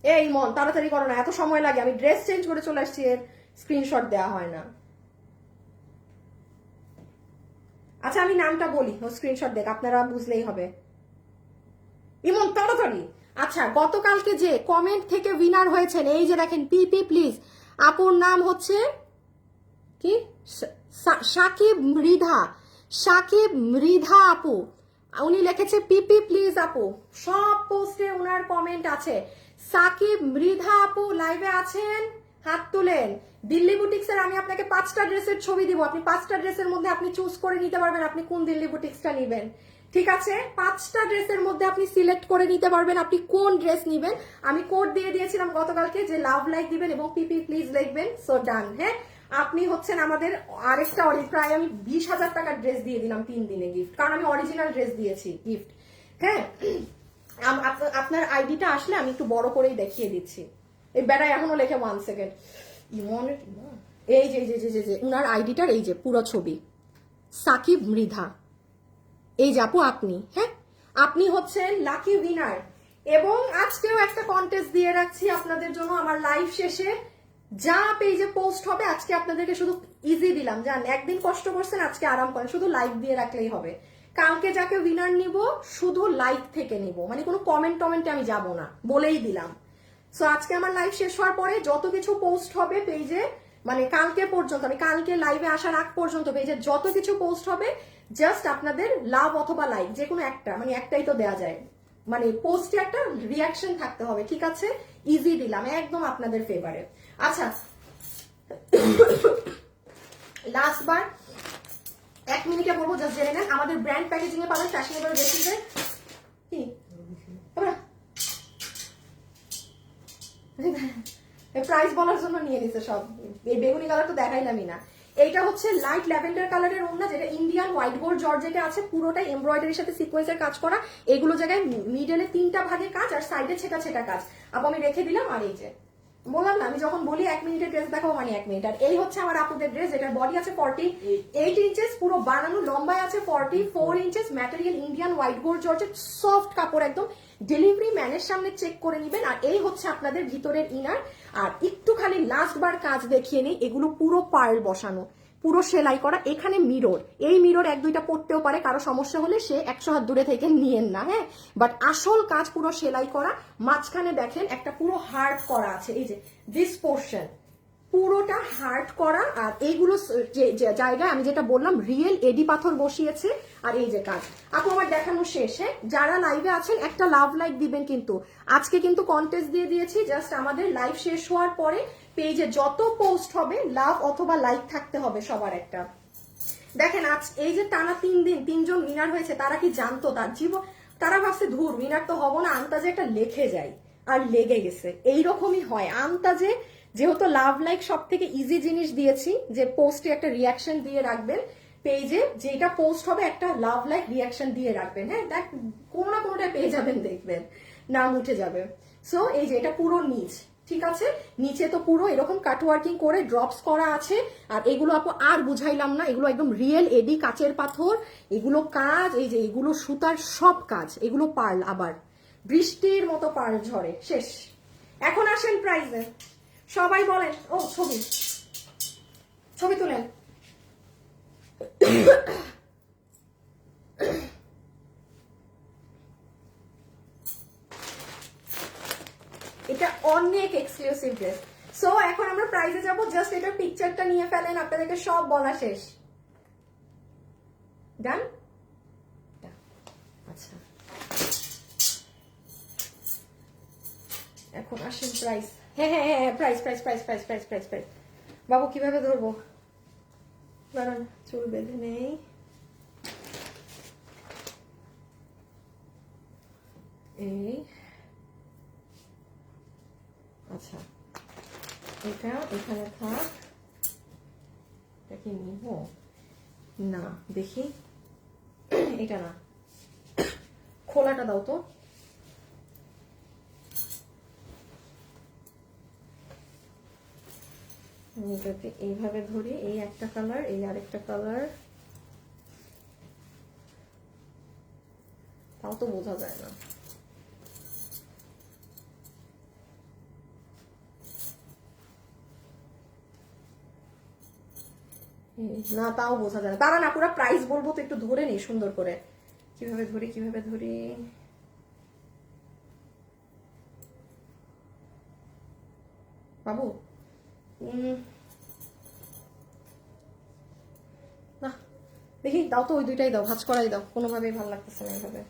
এই মন, তাড়াতাড়ি করো না, এত সময় লাগে। আমি ড্রেস চেঞ্জ করে চলে আসছি, এর স্ক্রিনশট দেওয়া হয় না। আচ্ছা আমি নামটা বলি, ও স্ক্রিনশট দেখ, আপনারা বুঝলেই হবে। ইমন তাড়াতাড়ি। আচ্ছা, গতকালকে যে কমেন্ট থেকে উইনার হয়েছেন, এই যে দেখেন, পিপি প্লিজ, আপুর নাম হচ্ছে কি, সাকিব মৃধা। সাকিব মৃধা আপু, উনি লিখেছে পিপি প্লিজ আপু, সব পোস্টে ওনার কমেন্ট আছে। সাকিব মৃধা আপু লাইভে আছেন, হাত তুলেন। দিল্লি বুটিক্সের আমি আপনাকে 5টা ড্রেসের ছবি দিব, আপনি 5টা ড্রেসের মধ্যে আপনি চুজ করে নিতে পারবেন আপনি কোন দিল্লি বুটিক্সটা নেবেন। ঠিক আছে, 5টা ড্রেসের মধ্যে আপনি সিলেক্ট করে নিতে পারবেন আপনি কোন ড্রেস নেবেন। আমি কোড দিয়ে দিয়েছিলাম গতকালকে যে লাভ লাইক দিবেন এবং পিপি প্লিজ লিখবেন। সো ডান। হ্যাঁ, আপনি হচ্ছেন আমাদের আরেকটা প্রায় আমি 20,000 টাকার ড্রেস দিয়ে দিলাম 3 দিনে গিফট, কারণ আমি অরিজিনাল ড্রেস দিয়েছি গিফট। হ্যাঁ, আপনার আইডিটা আসলে আমি একটু বড় করেই দেখিয়ে দিচ্ছি। এই বেটা এখনো লেখে 1 সেকেন্ড। এই যে যে যে যে উনার আইডিটার এই যে পুরো ছবি, সাকিব মৃধা, এই যে আপু আপনি। হ্যাঁ, আপনি হচ্ছেন লাকি উইনার। এবং আজকেও একটা কন্টেস্ট দিয়ে রাখছি আপনাদের জন্য আমার লাইভ শেষে। যা পেজে পোস্ট হবে আজকে আপনাদেরকে শুধু ইজি দিলাম, জান একদিন কষ্ট করছেন আজকে আরাম করেন, শুধু লাইক দিয়ে রাখলেই হবে। কালকে যাকে উইনার নিব শুধু লাইক থেকে নিব, মানে কোনো কমেন্টে আমি যাব না, বলেই দিলাম। সো আজকে আমার লাইভ শেষ হওয়ার পরে যত কিছু পোস্ট হবে পেজে, মানে কালকে পর্যন্ত, আমি কালকে লাইভে আসার আগ পর্যন্ত পেজে যত কিছু পোস্ট হবে জাস্ট আপনাদের লাভ অথবা লাইক যে কোনো একটা, মানে একটাই তো দেয়া যায়, মানে পোস্টে একটা রিয়াকশন থাকতে হবে। ঠিক আছে, ইজি দিলাম একদম আপনাদের ফেভারে। আচ্ছা, লাস্ট বার 1 মিনিটে বলবো, জাস্ট জেনে নেন আমাদের ব্র্যান্ড প্যাকেজিং এ পাবেন ফ্যাশনেবল ড্রেসেসে। কি প্রাইস বলার জন্য নিয়ে নিছে সব, এই বেগুনি কালার তো দেখাইলামই না। এইটা হচ্ছে লাইট ল্যাভেন্ডার কালারের ওড়না, যেটা ইন্ডিয়ান হোয়াইট গোল্ড জর্জেটে আছে, পুরোটাই এমব্রয়ডারির সাথে সিকোয়েন্সের কাজ করা। এগুলো জায়গায় মিডলে 3টা ভাগে কাজ আর সাইডে ছেটা ছেটা কাজ। আপু আমি রেখে দিলাম। আর এই যে বললাম না, আমি যখন বলি 1 মিনিটের ড্রেস দেখাবো মানে 1 মিনিট। আর এই হচ্ছে আমার আপুদের ড্রেস, এটার বডি আছে 48 ইঞ্চেস, পুরো বানানো, লম্বায় আছে 44 inches, material Indian white gold georgette, soft কাপড় একদম। ডেলিভারি ম্যানের সামনে চেক করে নিবেন। আর এই হচ্ছে আপনাদের ভিতরের ইনার। আর একটু খালি লাস্ট বার কাজ দেখিয়ে নেই, এগুলো পুরো পার্ল বসানো, পুরো সেলাই করা। এখানে মিরর, এই মিরর 1-2টা পড়তেও পারে, কারো সমস্যা হলে সে 100 হাত দূরে থেকে নিয়েন না। হ্যাঁ, বাট আসল কাজ পুরো সেলাই করা। মাঝখানে দেখেন একটা পুরো হার্ট করা আছে, এই যে দিস পোর্শন পুরোটা হার্ট করা। আর এইগুলো যে জায়গায় আমি যেটা বললাম রিয়েল এডি পাথর বসিয়েছে। আর এই যে কাজ। আপু আমার দেখানো শেষে যারা লাইভে আছেন একটা লাভ লাইক দিবেন, কিন্তু আজকে কিন্তু কন্টেস্ট দিয়ে দিয়েছি, জাস্ট আমাদের লাইভ শেষ হওয়ার পরে পেজে যত পোস্ট হবে লাভ অথবা লাইক থাকতে হবে সবার একটা। দেখেন আজ এই যে টানা 3 দিন 3জন উইনার হয়েছে, তারা কি জানতো তার জীবন, তারা ভাবছে ধুর উইনার তো হবো না, আন্তাজে একটা লেখে যায় আর লেগে গেছে। এইরকমই হয় আন্তাজে। যেহেতু লাভ লাইক সব থেকে ইজি জিনিস দিয়েছি, যে পোস্টে একটা রিয়াকশন দিয়ে রাখবেন, পেজে যেটা পোস্ট হবে একটা লাভ লাইক রিয়াকশন দিয়ে রাখবেন। হ্যাঁ, দেখ কোনো না কোনোটা পেয়ে যাবেন, দেখবেন নাম উঠে যাবে। সো এই যে এটা পুরো নিচ, ঠিক আছে, নিচে তো পুরো এরকম কাটওয়ার্কিং করে ড্রপস করা আছে। আর এগুলো আপু আর বুঝাইলাম না, এগুলো একদম রিয়েল এডি কাচের পাথর, এগুলো কাজ, এই যে এগুলো সুতার সব কাজ, এগুলো পার্ল, আবার বৃষ্টির মতো পার্ল ঝরে। শেষ। এখন আসেন প্রাইজে, সবাই বলেন। ও ছবি ছবি তুলেন। এটা অনেক এক্সক্লুসিভ ড্রেস। সো এখন আমরা প্রাইজে যাব, জাস্ট এটা পিকচারটা নিয়ে ফেলেন, আপনাদেরকে সব বলা শেষ। ডান। আচ্ছা, এখন আসেন প্রাইস। হ্যাঁ হ্যাঁ হ্যাঁ, price price price price price price price. বাবু কিভাবে ধরবো, দাঁড়ান চুল বেঁধে নেই। এই আচ্ছা, এটা এখানে থাক, এটাকে নিব না, দেখি এটা না, খোলাটা দাও তো। এটাকে এইভাবে ধরি, এই একটা কালার, এই আরেকটা কালার, তাও তো বোঝা যায় না। না তাও বোঝা যায় না, তারা না পুরো প্রাইস বলবো তো একটু ধরে নেই সুন্দর করে। কিভাবে ধরি কিভাবে ধরি, বাবু না দেখি দাও তো, ওই দুইটাই দাও, ভাঁজ করাই দাও, কোনোভাবেই ভালো লাগতেছে না এইভাবে।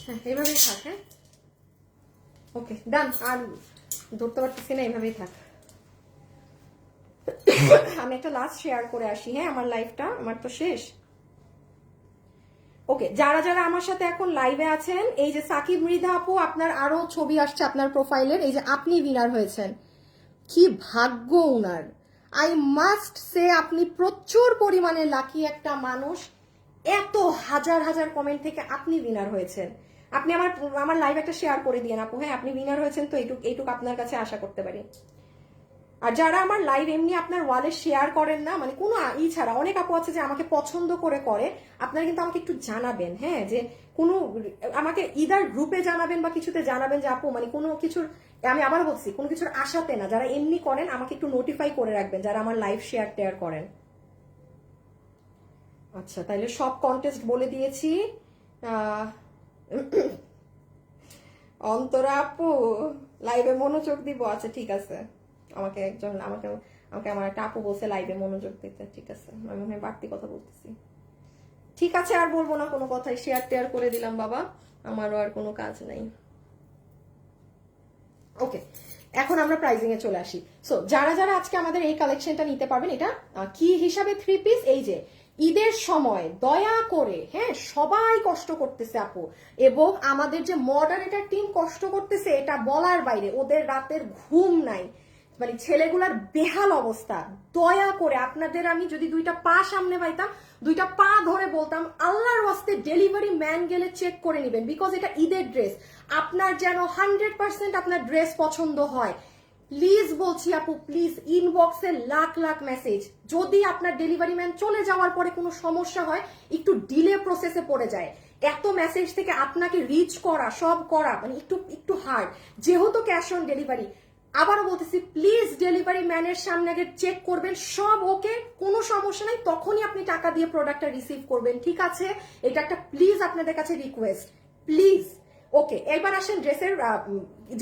হ্যাঁ এইভাবেই থাক। হ্যাঁ ওকে ডান, আর ধরতে পারতেছি না, এইভাবেই থাক। আমি একটা লাস্ট শেয়ার করে আসি। হ্যাঁ আমার লাইফটা, আমার তো শেষ। ওকে, যারা যারা আমার সাথে এখন লাইভে আছেন, এই যে সাকিব মৃধা আপু, আপনার আরো ছবি আসছে আপনার প্রোফাইলের, এই যে আপনি উইনার হয়েছেন, কি ভাগ্য উনার। আই মাস্ট সে আপনি প্রচুর পরিমাণে লাকি একটা মানুষ। এত হাজার হাজার কমেন্ট থেকে আপনি উইনার হয়েছেন। আপনি আমার লাইভ একটা শেয়ার করে দিয়েন আপু। হ্যাঁ আপনি উইনার হয়েছেন, তো এইটুকু আপনার কাছে আশা করতে পারি। আর যারা আমার লাইভ এমনি আপনার ওয়ালে শেয়ার করেন না, মানে কোনো ছাড়া, অনেক আপু আছে যে আমাকে পছন্দ করে করে, আপনারা কিন্তু আমাকে একটু জানাবেন। হ্যাঁ যে কোনো আমাকে ইদার গ্রুপে জানাবেন বা কিছুতে জানাবেন যে আপু মানে কোনো কিছুর, আমি আবার বলছি কোনো কিছুর আশাতে না, যারা এমনি করেন আমাকে একটু নোটিফাই করে রাখবেন যারা আমার লাইভ শেয়ার টেয়ার করেন। আচ্ছা তাইলে সব কন্টেস্ট বলে দিয়েছি। অন্তরা আপু লাইভে মনোযোগ দিব, আচ্ছা ঠিক আছে। আমাকে আমার একটা আপু বলছে লাইভে মনোযোগ দিতে, ঠিক আছে আমি মনে হয় বাড়তি কথা বলতেছি। ঠিক আছে আর বলবো না কোনো কথাই, শেয়ার টেয়ার করে দিলাম বাবা, আমারও আর কোনো কাজ নাই। ওকে এখন আমরা প্রাইজিং এ চলে আসি। সো যারা যারা আজকে আমাদের এই কালেকশনটা নিতে পারবেন, এটা কি হিসাবে 3 পিস, এই যে ঈদের সময় দয়া করে, হ্যাঁ সবাই কষ্ট করতেছে আপু, এবং আমাদের যে মডারেটর টিম কষ্ট করতেছে এটা বলার বাইরে, ওদের রাতের ঘুম নাই, মানে ছেলেগুলার বেহাল অবস্থা। দয়া করে আপনাদের আমি যদি দুইটা পা সামনে পাইতাম, দুইটা পা ধরে বলতাম আল্লাহর ওয়াস্তে ডেলিভারি ম্যান গেলে চেক করে নেবেন, বিকজ এটা ঈদের ড্রেস, আপনার যেন 100% আপনার ড্রেস পছন্দ হয়। প্লিজ বলছি আপু, প্লিজ ইনবক্সে লাখ লাখ মেসেজ, যদি আপনার ডেলিভারি ম্যান চলে যাওয়ার পরে কোনো সমস্যা হয়, একটু ডিলে প্রসেসে পড়ে যায়, এত মেসেজ থেকে আপনাকে রিচ করা সব করা মানে একটু হার্ড, যেহেতু ক্যাশ অন ডেলিভারি। আবারও বলতেছি প্লিজ ডেলিভারি ম্যানের সামনে আগে চেক করবেন সব ওকে, কোনো সমস্যা নাই, তখনই আপনি টাকা দিয়ে প্রোডাক্টটা রিসিভ করবেন, ঠিক আছে? এটা একটা প্লিজ আপনাদের কাছে রিকোয়েস্ট, প্লিজ। ওকে এবার আসেন ড্রেসের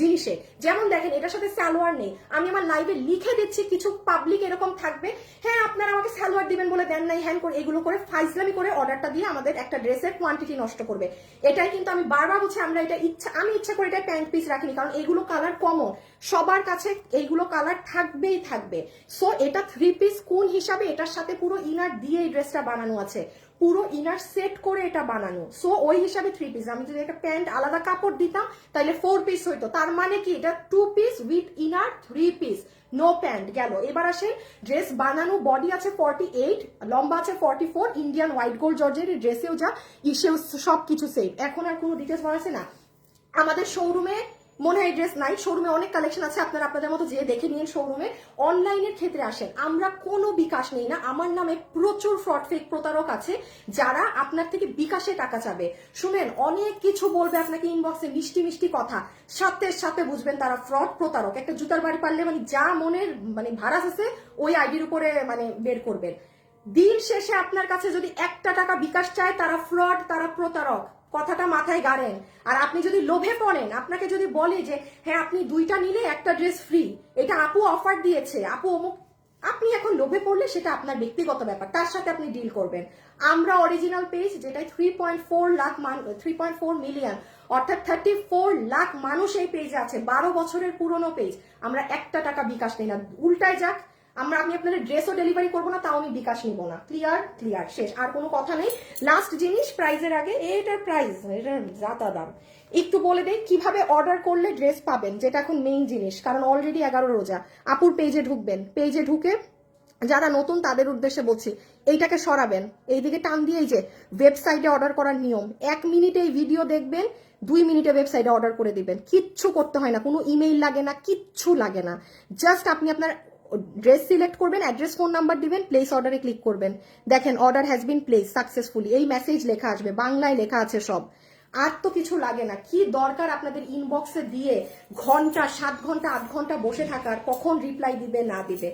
জিনিসে, যেমন দেখেন এটার সাথে সালোয়ার নেই, আমি আমার লাইভে লিখে দিচ্ছি, কিছু পাবলিক এরকম থাকবে হ্যাঁ আপনারা আমাকে সালোয়ার দিবেন বলে দেন নাই, হ্যান করে এগুলো করে ফাইজলামি করে অর্ডারটা দিয়ে আমাদের একটা ড্রেসের কোয়ান্টিটি নষ্ট করবে। এটাই কিন্তু আমি বারবার বলছি, আমরা এটা আমি ইচ্ছা করে এটা প্যান্ট পিস রাখিনি, কারণ এগুলো কালার কমন, সবার কাছে এইগুলো কালার থাকবেই থাকবে। সো এটা 3 পিস কোন হিসাবে, এটার সাথে পুরো ইনার দিয়ে এই ড্রেসটা বানানো আছে, পুরো ইনার সেট করে এটা বানানো, সো ওই হিসাবে 3 পিস। আমি যদি একটা প্যান্ট আলাদা কাপড় দিতাম তাহলে 4 পিস হইতো, তার মানে কি এটা 2 piece with inner 3 piece, no pant গেল। এবার আসে ড্রেস বানানো, বডি আছে 48, লম্বা আছে 44, ইন্ডিয়ান হোয়াইট গোল্ড জর্জের ড্রেসেও যা ইসেও সবকিছু সেম। এখন আর কোনো ডিটেলস বানাচ্ছে না, আমাদের শোরুমে মনে হয় ড্রেস নাই, শোরুমে অনেক কালেকশন আছে, আপনারা আপনাদের মতো যে দেখে নিন শোরুমে। অনলাইনের ক্ষেত্রে আসেন, আমরা কোনো বিকাশ নেই না, আমার নামে প্রচুর ফ্রড ফেক প্রতারক আছে যারা আপনার থেকে বিকাশে টাকা চাবে। শুনেন অনেক কিছু বলবে আপনাকে ইনবক্সে মিষ্টি মিষ্টি কথা, সাথে সাথে বুঝবেন তারা ফ্রড প্রতারক। একটা জুতার বাড়ি পারলে মানে যা মনের মানে ভাড়া আছে ওই আইডির উপরে মানে বের করবেন। দিন শেষে আপনার কাছে যদি 1 টাকা বিকাশ চায় তারা ফ্রড, তারা প্রতারক, কথাটা মাথায় গাড়েন। আর আপনি যদি লোভে পড়েন, আপনাকে যদি বলে যে হ্যাঁ আপনি 2টা নিলে একটা ড্রেস ফ্রি, এটা আপু অফার দিয়েছে, আপু অমুক, আপনি এখন লোভে পড়লে সেটা আপনার ব্যক্তিগত ব্যাপার, তার সাথে আপনি ডিল করবেন। আমরা অরিজিনাল পেজ যেটাই 3.4 মিলিয়ন অর্থাৎ 34 লাখ মানুষ এই পেজে আছে, 12 বছরের পুরনো পেজ, আমরা 1 টাকা বিকাশ নেই না, উল্টায় যাক আমি আপনাদের ড্রেসও ডেলিভারি করবো না, তাও আমি বিকাশ নিব না। ক্লিয়ার ক্লিয়ার, শেষ, আর কোনো কথা নেই। লাস্ট জিনিস প্রাইজের আগে, এটার প্রাইস এটার যাতা দাম একটু বলে দেই, কিভাবে অর্ডার করলে ড্রেস পাবেন, যেটা এখন মেইন জিনিস, কারণ অলরেডি 11 রোজা। আপুর পেজে ঢুকবেন, পেজে ঢুকে যারা নতুন তাদের উদ্দেশ্যে বলছি, এইটাকে সরাবেন, এইদিকে টান দিয়ে, এই যে ওয়েবসাইটে অর্ডার করার নিয়ম, 1 মিনিটে এই ভিডিও দেখবেন, 2 মিনিটে ওয়েবসাইটে অর্ডার করে দিবেন, কিচ্ছু করতে হয় না, কোনো ইমেইল লাগে না, কিচ্ছু লাগে না, জাস্ট আপনি আপনার ড্রেস সিলেক্ট করবেন, অ্যাড্রেস ফোন নাম্বার দিবেন, প্লেস অর্ডারে ক্লিক করবেন, দেখেন order has been place successfully, এই মেসেজ লেখা আসবে, বাংলায় লেখা আছে সব, আর তো কিছু লাগে না। কি দরকার আপনাদের ইনবক্সে দিয়ে ঘন্টা 7 ঘন্টা 8 ঘন্টা বসে থাকার, কখন রিপ্লাই দিবে না দিবে।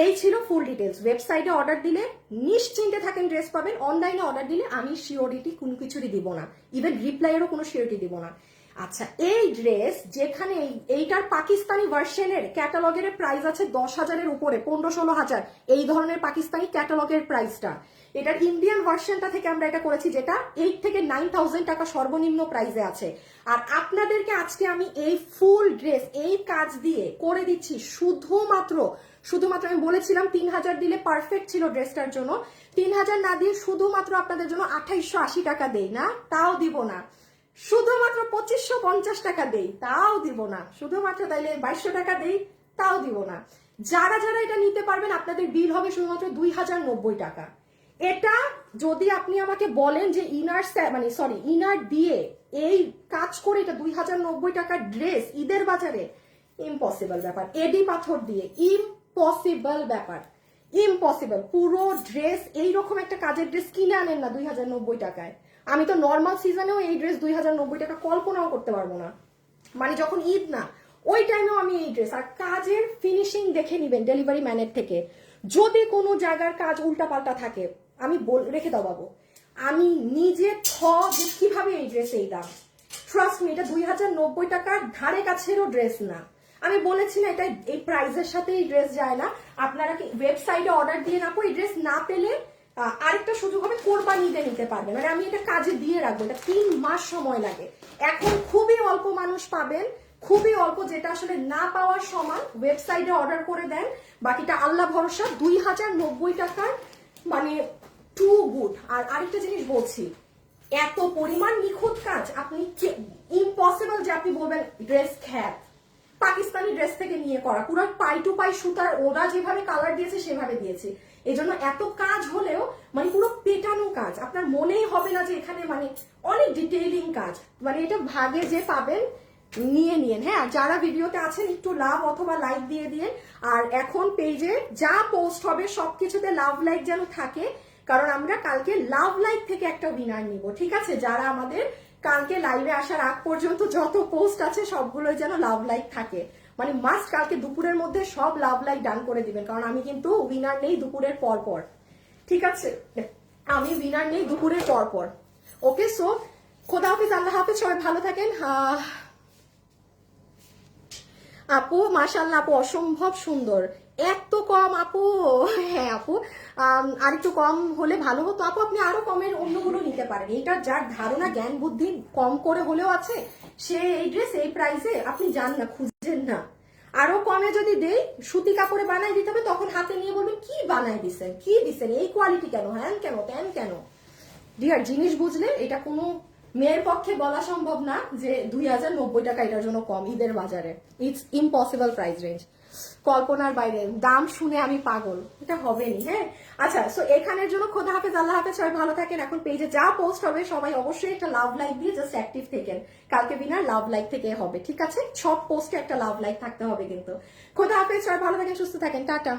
এই ছিল ফুল ডিটেলস। ওয়েবসাইটে অর্ডার দিলে নিশ্চিন্তে থাকেন ড্রেস পাবেন, অনলাইনে অর্ডার দিলে আমি শিওরিটি কোনো কিছুরই দিব না, ইভেন রিপ্লাইয়েরও কোনো শিওরিটি দিব না। আচ্ছা, এই ড্রেস যেখানে এইটার পাকিস্তানি ভার্সনের ক্যাটালগের প্রাইস আছে 10,000-এর উপরে, 15-16,000, এই ধরনের পাকিস্তানি ক্যাটালগের প্রাইসটা। এটার ইন্ডিয়ান ভার্সনটা থেকে আমরা এটা করেছি, যেটা 8 থেকে 9,000 টাকা সর্বনিম্ন প্রাইসে আছে। আর আপনাদেরকে আজকে আমি এই ফুল ড্রেস এই কাজ দিয়ে করে দিচ্ছি শুধুমাত্র আমি বলেছিলাম 3,000 দিলে পারফেক্ট ছিল ড্রেসটার জন্য, 3,000 না দিয়ে শুধুমাত্র আপনাদের জন্য 2,880 টাকা দেই না, তাও দিব না। শুধুমাত্র 2,550 টাকা দেই, তাও দিব না। শুধুমাত্র তাইলে 2,200 টাকা দেই, তাও দিব না। যারা যারা এটা নিতে পারবেন আপনাদের বিল হবে শুধুমাত্র 2,090 টাকা। এটা যদি আপনি আমাকে বলেন যে ইনার দিয়ে এই কাজ করে এটা 2,090 টাকার ড্রেস ঈদের বাজারে, ইম্পসিবল ব্যাপার। এডি পাথর দিয়ে ইম্পসিবল ব্যাপার, ইম্পসিবল। পুরো ড্রেস এইরকম একটা কাজের ড্রেস কিনে আনেন না 2,090 টাকায়। আমি তো নর্মাল সিজনেও এই ড্রেস 2,090 টাকা কল্পনাও করতে পারবো না, মানে যখন ঈদ না ওই টাইমেও আমি এই ড্রেস। আর কাজের ফিনিশিং দেখে নিবেন ডেলিভারি ম্যানের থেকে। যদি কোনো জায়গার কাজ উল্টাপাল্টা থাকে আমি রেখে দাও বাবু, আমি নিজে যে কিভাবে এই ড্রেস এই দাম। ট্রাস্ট মি, এটা 2,090 টাকার ধারে কাছেরও ড্রেস না। আমি বলেছি না এটা এই প্রাইসের সাথে এই ড্রেস যায় না। আপনারা কি ওয়েবসাইটে অর্ডার দিয়ে রাখো, এই ড্রেস না পেলে আরেকটা সুযোগ হবে কোরবানিতে নিতে পারবেন। মানে আমি এটা কাজে দিয়ে রাখবো, এটা 3 মাস সময় লাগে। এখন খুবই অল্প মানুষ পাবেন, খুবই অল্প, যেটা আসলে না পাওয়ার সমান। ওয়েবসাইটে অর্ডার করে দেন, বাকিটা আল্লাহ ভরসা। 2,090 টাকার মানে টু গুড। আর আরেকটা জিনিস বলছি, এত পরিমাণ নিখুঁত কাজ, আপনি ইম্পসিবল যে আপনি বলবেন ড্রেস খ্যাত। পাকিস্তানি ড্রেস থেকে নিয়ে করা, পুরো পাই টু পাই সুতার, ওরা যেভাবে কালার দিয়েছে সেভাবে দিয়েছে। এই জন্য এত কাজ হলেও মানে পুরো পেটানো কাজ, আপনার মনেই হবে না যে এখানে মানে অনেক ডিটেইলিং কাজ। মানে এটা ভাগে যে পাবেন নিয়ে নিন। হ্যাঁ, যারা ভিডিওতে আছেন একটু লাভ অথবা লাইক দিয়ে দিন। আর এখন পেজে যা পোস্ট হবে সবকিছুতে লাভ লাইক যেন থাকে, কারণ আমরা কালকে লাভ লাইক থেকে একটা উইনার নিব। ঠিক আছে, যারা আমাদের কালকে লাইভে আসার আগ পর্যন্ত যত পোস্ট আছে সবগুলোই যেন লাভ লাইক থাকে। মানে মাস্ট কালকে দুপুরের মধ্যে সব লাভ লাইক ডান করে দিবেন, কারণ আমি কিন্তু উইনার নেই দুপুরের পর পর। ঠিক আছে, আমি উইনার নেই দুপুরের পর পর। ওকে, সো খোদা হাফিজ, আল্লাহ হাফিজ, সবাই ভালো থাকেন। আপু মাশাআল্লাহ, আপু অসম্ভব সুন্দর। এত কম আপু? হ্যাঁ আপু, আরেকটু কম হলে ভালো হতো আপু। আপনি আরো কমের অন্যগুলো নিতে পারেন। এটা যার ধারণা জ্ঞান বুদ্ধি কম করে হলেও আছে, সে এই ড্রেস এই প্রাইসে আপনি যান না, খুঁজছেন না। আরো কমে যদি দেই, সুতি কাপড়ে বানাই দিতে হবে, তখন হাতে নিয়ে বলবেন কি বানাই দিচ্ছেন, কি দিচ্ছেন, এই কোয়ালিটি কেন, হ্যান কেন, তেন কেন। ডিয়ার, জিনিস বুঝলে এটা কোনো মেয়ের পক্ষে বলা সম্ভব না যে 2,090 টাকা এটার জন্য কম ঈদের বাজারে। ইটস ইম্পসিবল প্রাইস রেঞ্জ, কল্পনার বাইরে। দাম শুনে আমি পাগল, এটা হবেনি। হ্যাঁ, আচ্ছা, সো এখানের জন্য খোদা হাফেজ, আল্লাহ হাফেজ, সবাই ভালো থাকেন। এখন পেজে যা পোস্ট হবে সবাই অবশ্যই একটা লাভ লাইক দিয়ে জাস্ট অ্যাক্টিভ থাকেন। কালকে বিনার লাভ লাইক থেকে হবে, ঠিক আছে? সব পোস্টে একটা লাভ লাইক থাকতে হবে কিন্তু। খোদা হাফেজ, সবাই ভালো থাকেন, সুস্থ থাকেন, টাটা।